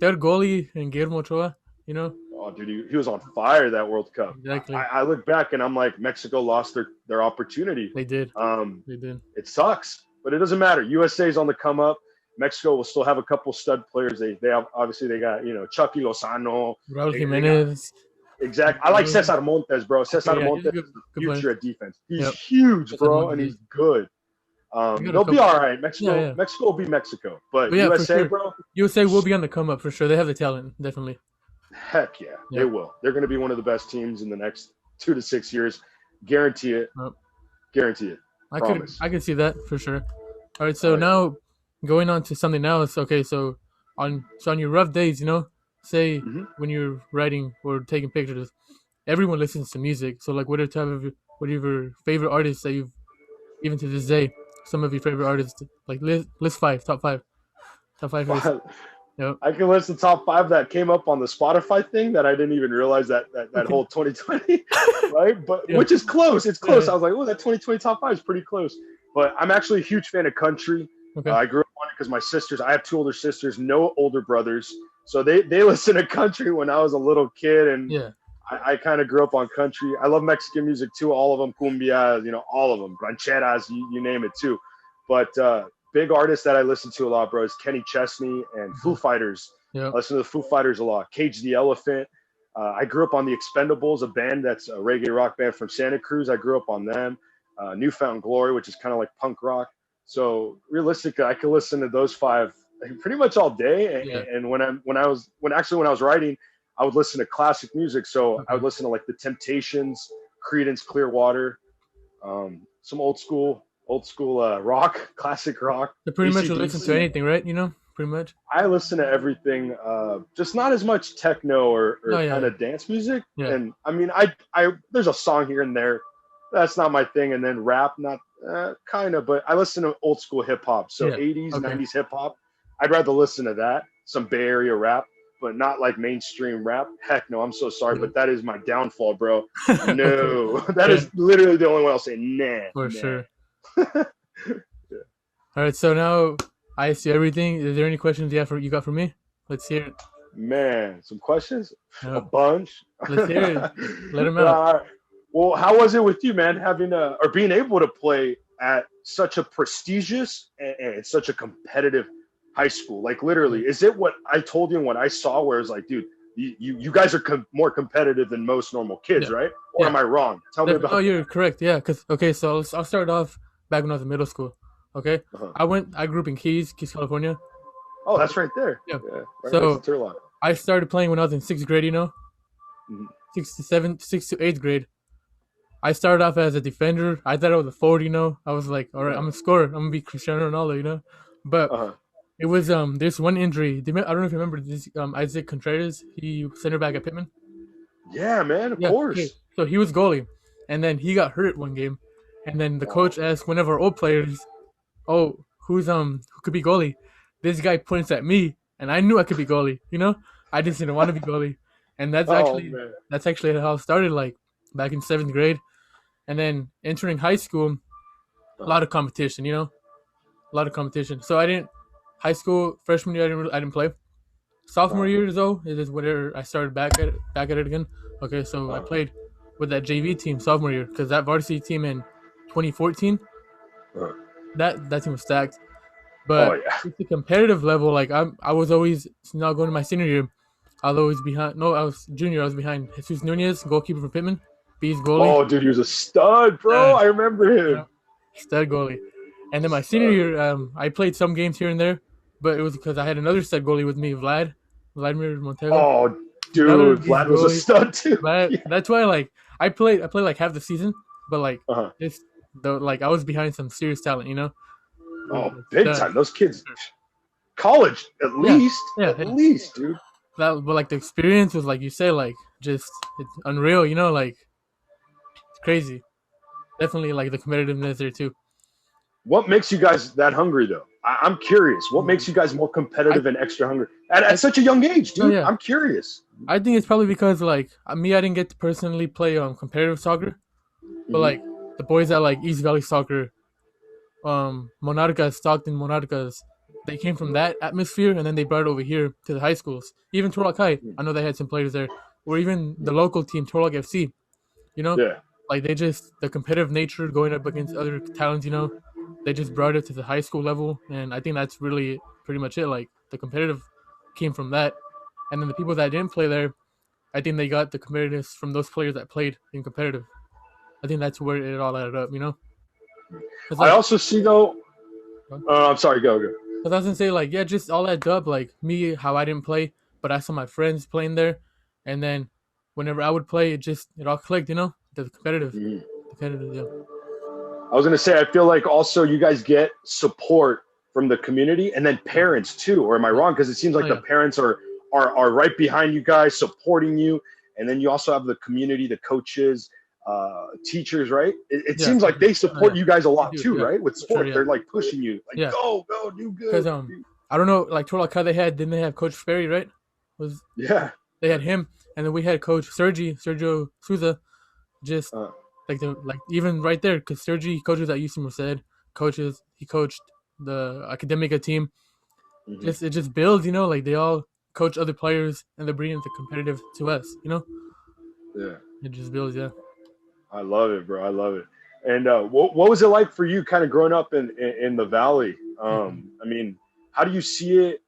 B: Third goalie and Guillermo Ochoa,
D: Oh, dude, he was on fire that World Cup.
B: Exactly.
D: I look back and I'm like, Mexico lost their opportunity.
B: They did.
D: They did. It sucks, but it doesn't matter. USA's on the come up. Mexico will still have a couple stud players. They have obviously they got Chucky Lozano,
B: Raul Jimenez.
D: Exactly. I like Cesar Montes, bro. Cesar Montes is the future at defense. He's huge, bro, and he's good. They'll be all right. Mexico will be Mexico, but USA, bro.
B: USA will be on the come up for sure. They have the talent, definitely.
D: Heck yeah, they will. They're going to be one of the best teams in the next 2 to 6 years. Guarantee it. Guarantee it.
B: I could see that for sure. All right, so now going on to something else. Okay, so on your rough days, say when you're writing or taking pictures, everyone listens to music. So like, what are your favorite artists that you've even to this day? Some of your favorite artists, like list top five. Yep.
D: I can list the top 5 that came up on the Spotify thing that I didn't even realize that whole 2020, right? But which is close. It's close. I was like, oh, that 2020 top 5 is pretty close. But I'm actually a huge fan of country.
B: Okay.
D: I grew up on it because my sisters. I have 2 older sisters, no older brothers, so they listen to country when I was a little kid, and I kind of grew up on country. I love Mexican music too, all of them, cumbia, all of them, rancheras, you name it too. But big artists that I listen to a lot, bro, is Kenny Chesney and Foo Fighters. I listen to the Foo Fighters a lot. Cage the Elephant. I grew up on the Expendables, a band that's a reggae rock band from Santa Cruz. I grew up on them. Newfound Glory, which is kind of like punk rock. So realistically, I could listen to those 5 pretty much all day. And when I was writing, I would listen to classic music. So I would listen to like the Temptations, Creedence Clearwater, some old school rock, classic rock.
B: So pretty much you listen to anything, right? Pretty much.
D: I listen to everything, just not as much techno or kind of dance music. And I mean, I there's a song here and there. That's not my thing. And then rap, not kind of, but I listen to old school hip hop. So 80s, 90s hip hop. I'd rather listen to that, some Bay Area rap, but not like mainstream rap. Heck no, I'm so sorry, but that is my downfall, bro. No, that is literally the only one I'll say, nah.
B: For sure. All right, so now I see everything. Is there any questions you got for me? Let's hear it.
D: Man, some questions? A bunch.
B: Let's hear it. Let them out.
D: Well, how was it with you, man, having or being able to play at such a prestigious and such a competitive high school? Like, literally, is it what I told you and what I saw, where it's like, dude, you guys are more competitive than most normal kids, right? Or am I wrong? Tell me about that.
B: Oh, you're correct. Yeah, so I'll start off back when I was in middle school. Okay, I grew up in Keys, California.
D: Oh, that's right there.
B: Yeah.
D: Right
B: so
D: next to Turlock.
B: I started playing when I was in 6th grade. 6th to 8th grade. I started off as a defender. I thought I was a forward. I was like, all right, I'm a scorer. I'm gonna be Cristiano Ronaldo. But it was there's one injury. I don't know if you remember this. Isaac Contreras. He center back at Pitman.
D: Yeah, man. Of course.
B: Okay. So he was goalie, and then he got hurt one game, and then the coach asked one of our old players, "Oh, who could be goalie?" This guy points at me, and I knew I could be goalie. I just didn't want to be goalie, and that's actually how it started. Like back in 7th grade, and then entering high school, a lot of competition. A lot of competition. So high school freshman year I didn't play. Sophomore year though is where I started back at it again. Okay, so I played with that JV team sophomore year because that varsity team in 2014, that team was stacked. But it's a competitive level. Like I was always now going to my senior year. I was always behind. No, I was junior. I was behind Jesus Nunez, goalkeeper for Pitman. B's goalie.
D: Oh, dude, he was a stud, bro. I remember him.
B: Stud goalie. And then my senior year, I played some games here and there, but it was because I had another stud goalie with me, Vladimir Montero.
D: Oh, dude, Vlad was a stud too.
B: That's why, I played like half the season, but I was behind some serious talent,
D: Oh, big time! Those kids, college at least, at least, dude.
B: But the experience was like you say, just it's unreal, it's crazy. Definitely the competitiveness there too.
D: What makes you guys that hungry, though? I'm curious. What makes you guys more competitive and extra hungry at such a young age, dude? I'm curious.
B: I think it's probably because, I didn't get to personally play competitive soccer, but the boys at East Valley Soccer, Stockton Monarcas, they came from that atmosphere, and then they brought it over here to the high schools. Even Turlock High, I know they had some players there, or even the local team, Turlock FC. The competitive nature going up against other talents, they just brought it to the high school level, and I think that's really pretty much it. The competitive came from that, and then the people that didn't play there, I think they got the competitiveness from those players that played in competitive. I think that's where it all added up,
D: I also see though. I'm sorry, go.
B: I was gonna say just all that up. Me, how I didn't play, but I saw my friends playing there, and then whenever I would play, it all clicked, the competitive. Yeah.
D: I was going to say, I feel like also you guys get support from the community and then parents too, or am I wrong? Because it seems like the parents are right behind you guys, supporting you. And then you also have the community, the coaches, teachers, right? It seems like they support you guys a lot too, right? With sport, they're pushing you, go, do good.
B: Because I don't know, like Turlock, how didn't they have Coach Sperry, right?
D: Yeah.
B: They had him, and then we had Coach Sergio Souza, just like even right there, because Sergi coaches at UC Merced, he coached the Academica team. It just builds, like they all coach other players, and they're bringing the competitive to us,
D: Yeah.
B: It just builds, yeah.
D: I love it, bro. I love it. And what was it like for you, kind of growing up in the Valley? I mean, how do you see it?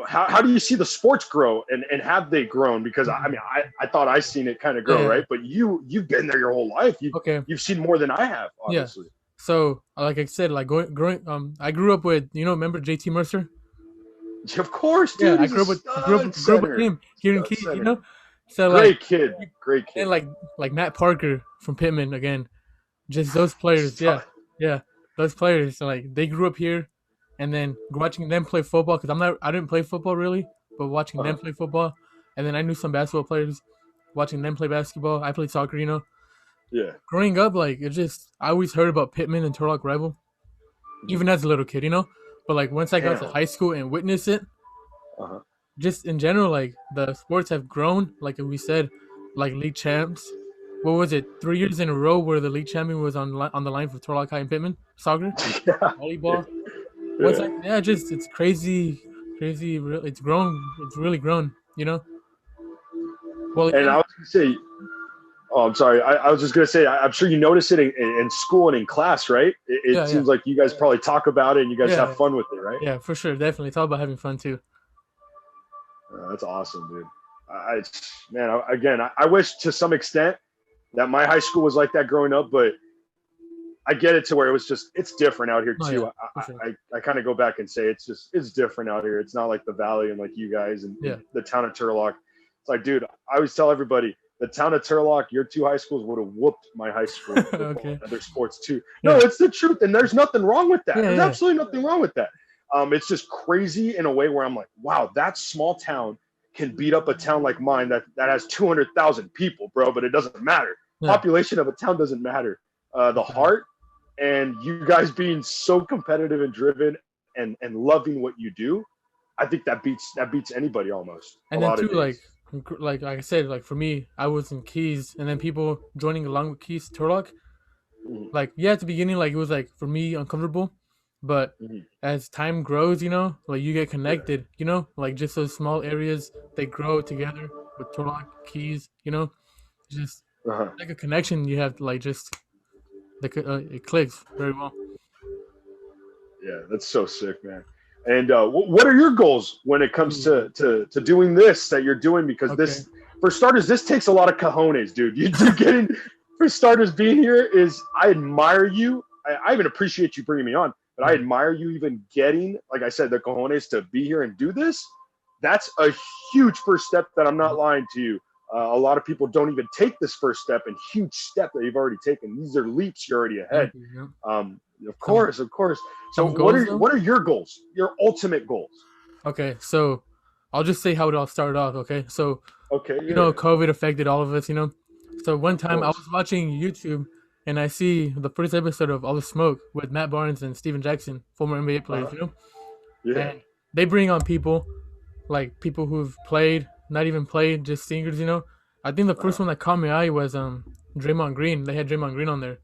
D: How do you see the sports grow, and have they grown? Because I thought I seen it kind of grow, right? But you've been there your whole life. You've seen more than I have, obviously.
B: Yeah. So, like I said, like growing, I grew up with, remember JT Mercer?
D: Of course, dude.
B: Yeah, I grew up with him here in Keys, So
D: great kid.
B: And like Matt Parker from Pitman again, just those players, yeah, those players. So like they grew up here, and then watching them play football, because I didn't play football really, but watching them play football, and then I knew some basketball players, watching them play basketball. I played soccer,
D: Yeah.
B: Growing up, like I always heard about Pitman and Turlock rival, even as a little kid, But like once I got to high school and witnessed it, just in general, like the sports have grown. Like we said, like league champs. What was it? 3 years in a row where the league champion was on the line for Turlock High and Pitman soccer, volleyball. It's crazy. It's grown. It's really grown. Well,
D: and I was gonna say, I'm sorry. I was just gonna say, I'm sure you notice it in school and in class, right? It seems like you guys probably talk about it and you guys have fun with it, right?
B: Yeah, for sure, definitely. It's all about having fun too.
D: That's awesome, dude. I wish to some extent that my high school was like that growing up, but I get it to where it's different out here too. I kind of go back and say it's different out here. It's not like the Valley and like you guys and the town of Turlock. It's like, dude, I always tell everybody, the town of Turlock, your two high schools would have whooped my high school in football and other sports too. No, it's the truth, and there's nothing wrong with that. There's absolutely nothing wrong with that. It's just crazy in a way where I'm like, wow, that small town can beat up a town like mine that has 200,000 people, bro, but it doesn't matter. Population of a town doesn't matter. The heart and you guys being so competitive and driven and loving what you do, I think that beats anybody almost.
B: And then too, like I said, like for me, I was in Keys, and then people joining along with Keys Turlock. Like at the beginning, like it was like for me uncomfortable, but as time grows, like you get connected, like just those small areas, they grow together with Turlock, Keys, just like a connection you have, like just like it clicks very well.
D: Yeah, that's so sick, man. And what are your goals when it comes to doing this that you're doing? Because this, for starters, this takes a lot of cojones, dude. You getting, for starters, being here is, I admire you. I even appreciate you bringing me on, but I admire you even getting, like I said, the cojones to be here and do this. That's a huge first step that I'm not lying to you. A lot of people don't even take this first step, and huge step that you've already taken. These are leaps you're already ahead. Of course. So what are your goals? Your ultimate goals?
B: Okay, so I'll just say how it all started off. Okay, so
D: you
B: know, COVID affected all of us. So one time I was watching YouTube and I see the first episode of All the Smoke with Matt Barnes and Steven Jackson, former NBA players. And they bring on people like people who've played, not even played, just singers. I think the first one that caught my eye was Draymond Green. They had Draymond Green on there.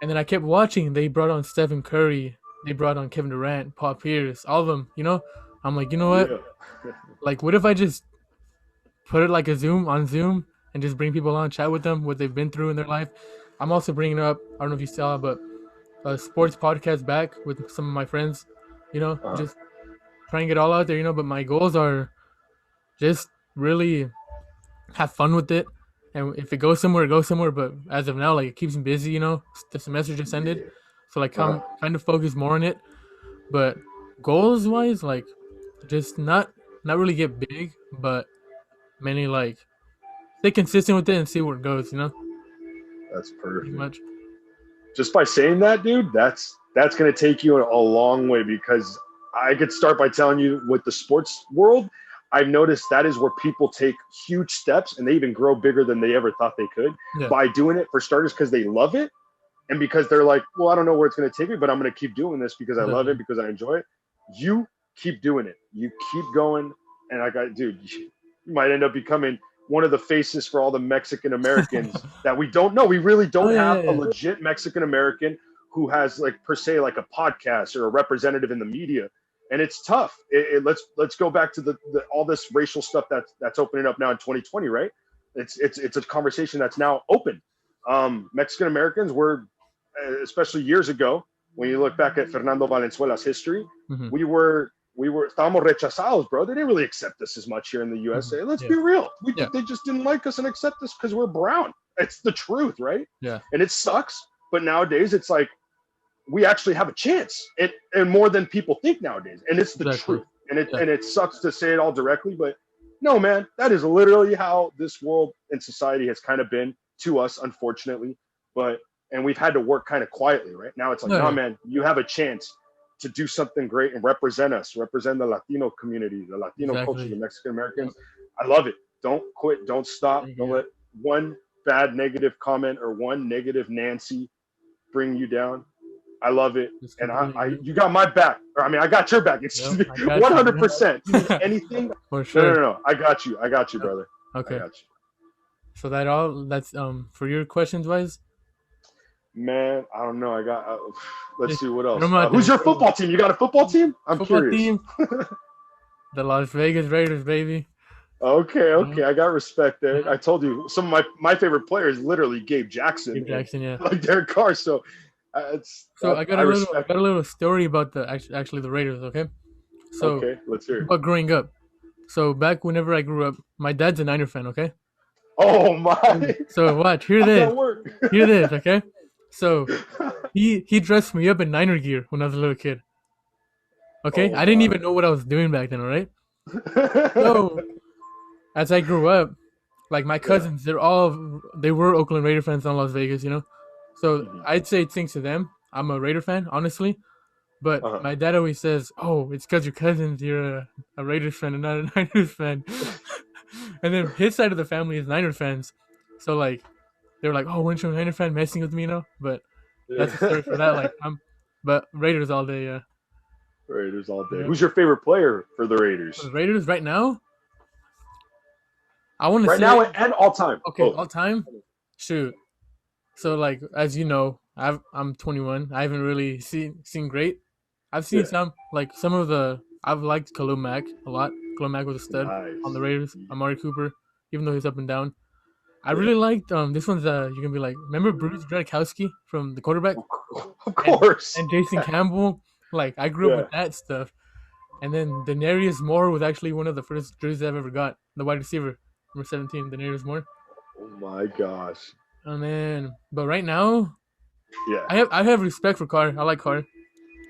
B: And then I kept watching. They brought on Stephen Curry. They brought on Kevin Durant, Paul Pierce, all of them, I'm like, you know what? Like, what if I just put it like a Zoom and just bring people on, chat with them, what they've been through in their life. I'm also bringing up, I don't know if you saw, but a sports podcast back with some of my friends, just trying it all out there, but my goals are just really have fun with it. And if it goes somewhere, it goes somewhere. But as of now, like, it keeps me busy, the semester just ended. So, like, I'm kind of focused more on it. But goals-wise, like, just not really get big, but mainly, like, stay consistent with it and see where it goes,
D: That's perfect.
B: Pretty much.
D: Just by saying that, dude, that's going to take you a long way, because I could start by telling you, with the sports world, I've noticed that is where people take huge steps, and they even grow bigger than they ever thought they could by doing it, for starters, because they love it, and because they're like, well, I don't know where it's going to take me, but I'm going to keep doing this because I love it, because I enjoy it. you keep doing it. You keep going. And dude, you might end up becoming one of the faces for all the Mexican Americans that we don't know. We really don't have a legit Mexican American who has like per se like a podcast or a representative in the media. And it's tough. Let's go back to the all this racial stuff that's opening up now in 2020, right? It's a conversation that's now open. Mexican Americans were, especially years ago, when you look back at Fernando Valenzuela's history, we were estábamos rechazados, bro. They didn't really accept us as much here in the USA. Let's be real. They just didn't like us and accept us because we're brown. It's the truth, right? Yeah. And it sucks. But nowadays, it's like we actually have a chance, and more than people think nowadays. And it's the truth. And it sucks to say it all directly, but no, man, that is literally how this world and society has kind of been to us, unfortunately. And we've had to work kind of quietly, right? Now it's like, no, man, you have a chance to do something great and represent us, represent the Latino community, the Latino culture, the Mexican Americans. I love it. Don't quit. Don't stop. Don't let one bad negative comment or one negative Nancy bring you down. I love it. And you got my back. Or, I mean, I got your back. Excuse me. 100%. Anything? For sure. No. I got you, brother.
B: Okay. I got you. So that's for your questions wise?
D: Man, I don't know. Let's see what else. Who's your football team? You got a football team? I'm curious. Team?
B: The Las Vegas Raiders, baby.
D: Okay. I got respect there. I told you some of my favorite players literally Gabe Jackson. Gabe Jackson, yeah. Like Derek Carr. So
B: I got a little story about actually the Raiders, okay? So
D: okay, let's hear it.
B: About growing up. So back whenever I grew up, my dad's a Niner fan, okay?
D: Oh my.
B: So watch, hear this. Hear this, okay? So he dressed me up in Niner gear when I was a little kid. Okay? I didn't even know what I was doing back then, all right? So as I grew up, like my cousins, they were Oakland Raider fans in Las Vegas, you know? So I'd say thanks to them, I'm a Raider fan, honestly. But my dad always says, "Oh, it's because your cousins, you're a Raiders fan and not a Niners fan." And then his side of the family is Niners fans. So like, they were like, "Oh, weren't you a Niner fan messing with me?" You know. But that's the story for that. Like, but Raiders all day, yeah.
D: Raiders all day. Yeah. Who's your favorite player for the Raiders?
B: For the Raiders right now, I want to say
D: right now and all time.
B: Okay, all time. Shoot. So like, as you know, I'm 21. I haven't really seen great. I've seen some of the. I've liked Khalil Mack a lot. Khalil Mack was a stud on the Raiders. Amari Cooper, even though he's up and down. I really liked this one's you can be like, remember Bruce Gradkowski from the quarterback?
D: Of course.
B: And Jason Campbell. Like I grew up with that stuff. And then Denarius Moore was actually one of the first jerseys I've ever got. The wide receiver, number 17, Denarius Moore.
D: Oh my gosh.
B: And then, but right now, I have respect for Carr. I like Carr.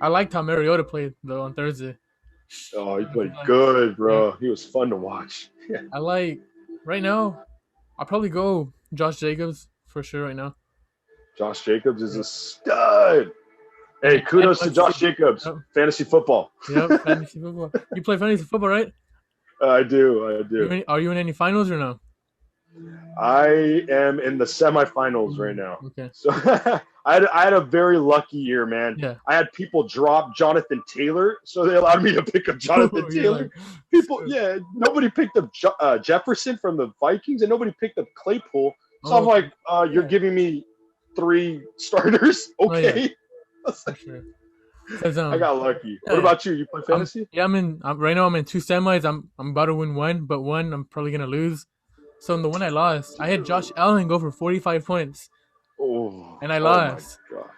B: I liked how Mariota played though on Thursday.
D: Oh, he played good, bro. Yeah. He was fun to watch.
B: I like right now. I'll probably go Josh Jacobs for sure right now.
D: Josh Jacobs is a stud. Hey, kudos to Josh Jacobs. Yep. Fantasy football.
B: Yep, fantasy football. You play fantasy football, right?
D: I do.
B: Are you in any finals or no?
D: I am in the semifinals right now.
B: Okay.
D: So I had a very lucky year, man.
B: Yeah.
D: I had people drop Jonathan Taylor, so they allowed me to pick up Jonathan Taylor. Nobody picked up Jefferson from the Vikings, and nobody picked up Claypool. So I'm like, you're giving me 3 starters? Okay.
B: For sure.
D: I got lucky. What about you? You play fantasy?
B: Right now I'm in 2 semis. I'm about to win 1, but 1 I'm probably gonna lose. So in the one I lost, I had Josh Allen go for 45 points.
D: Oh.
B: And I lost.
D: Oh my God.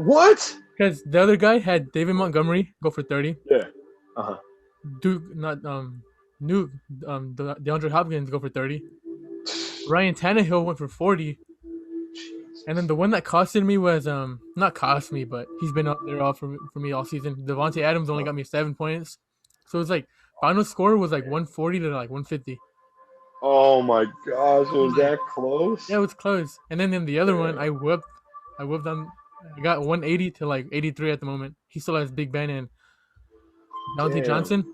D: What?
B: Because the other guy had David Montgomery go for 30.
D: Yeah.
B: DeAndre Hopkins go for 30. Ryan Tannehill went for 40. And then the one that costed me was not cost me, but he's been up there all for me all season. Devontae Adams only got me 7 points. So it was like final score was like 140 to like 150.
D: Oh my gosh, was that close?
B: Yeah, it was close. And then in the other one, I whipped on. I got 180 to like 83 at the moment. He still has Big Ben and Dante Johnson.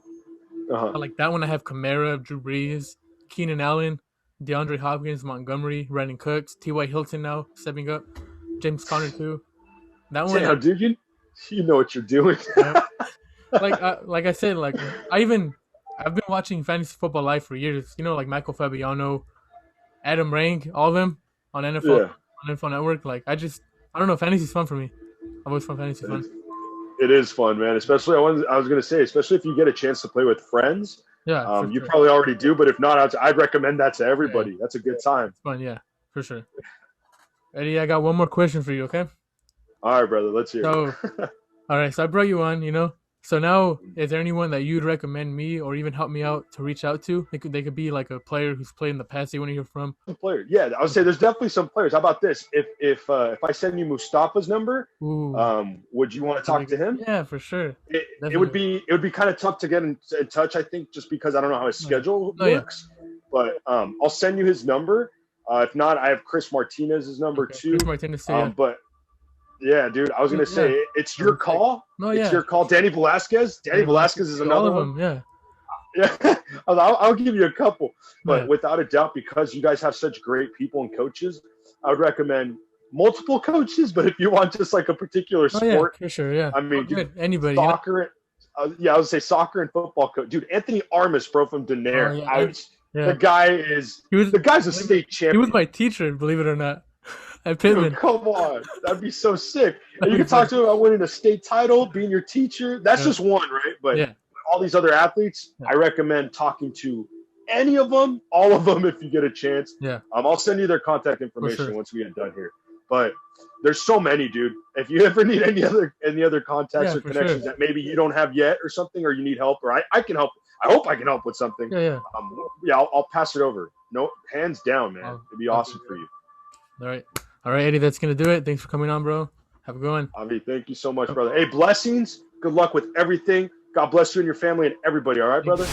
B: Like that one, I have Kamara, Drew Brees, Keenan Allen, DeAndre Hopkins, Montgomery, Brandon Cooks, T.Y. Hilton now stepping up, James Conner too. That one,
D: dude, you know what you're doing.
B: like I said, like I've been watching fantasy football live for years. You know, like Michael Fabiano, Adam Rank, all of them on NFL Network. Like I don't know, fantasy's fun for me. I've always found fantasy fun.
D: It is fun, man. Especially I was going to say, especially if you get a chance to play with friends.
B: Yeah,
D: you probably already do, but if not, I'd recommend that to everybody. Yeah. That's a good time.
B: It's fun, yeah, for sure. Eddie, I got one more question for you, okay?
D: All right, brother. Let's hear it.
B: All right, so I brought you on, you know. So now, is there anyone that you'd recommend me or even help me out to reach out to? They could be like a player who's played in the past you want to hear from.
D: A player, yeah. I would say there's definitely some players. How about this? If I send you Mustafa's number, would you want to talk to him?
B: Yeah, for sure.
D: It would be kind of tough to get in touch, I think, just because I don't know how his schedule works. Yeah. But I'll send you his number. If not, I have Chris Martinez's number too.
B: Chris Martinez too, yeah.
D: But yeah, dude, I was gonna say it's your call.
B: No,
D: it's your call. Danny Velasquez. Danny Velasquez is another one.
B: Yeah.
D: Yeah, I'll give you a couple, but without a doubt, because you guys have such great people and coaches, I would recommend multiple coaches. But if you want just like a particular sport,
B: for sure, yeah.
D: I mean, dude,
B: anybody.
D: Soccer, I would say soccer and football coach. Dude, Anthony Armas, bro, from Denair. The guy's a state champion.
B: He was my teacher, believe it or not. At Pitman.
D: Dude, come on, that'd be so sick. And you can talk to him about winning a state title, being your teacher. That's just one, right? But all these other athletes, I recommend talking to any of them, all of them, if you get a chance.
B: Yeah.
D: I'll send you their contact information once we get done here. But there's so many, dude. If you ever need any other contacts or connections that maybe you don't have yet or something, or you need help, or I can help. I hope I can help with something. I'll pass it over. No, hands down, man. It'd be awesome for you.
B: All right, Eddie, that's going to do it. Thanks for coming on, bro. Have a good one.
D: Avi, thank you so much, brother. Hey, blessings. Good luck with everything. God bless you and your family and everybody. All right, brother?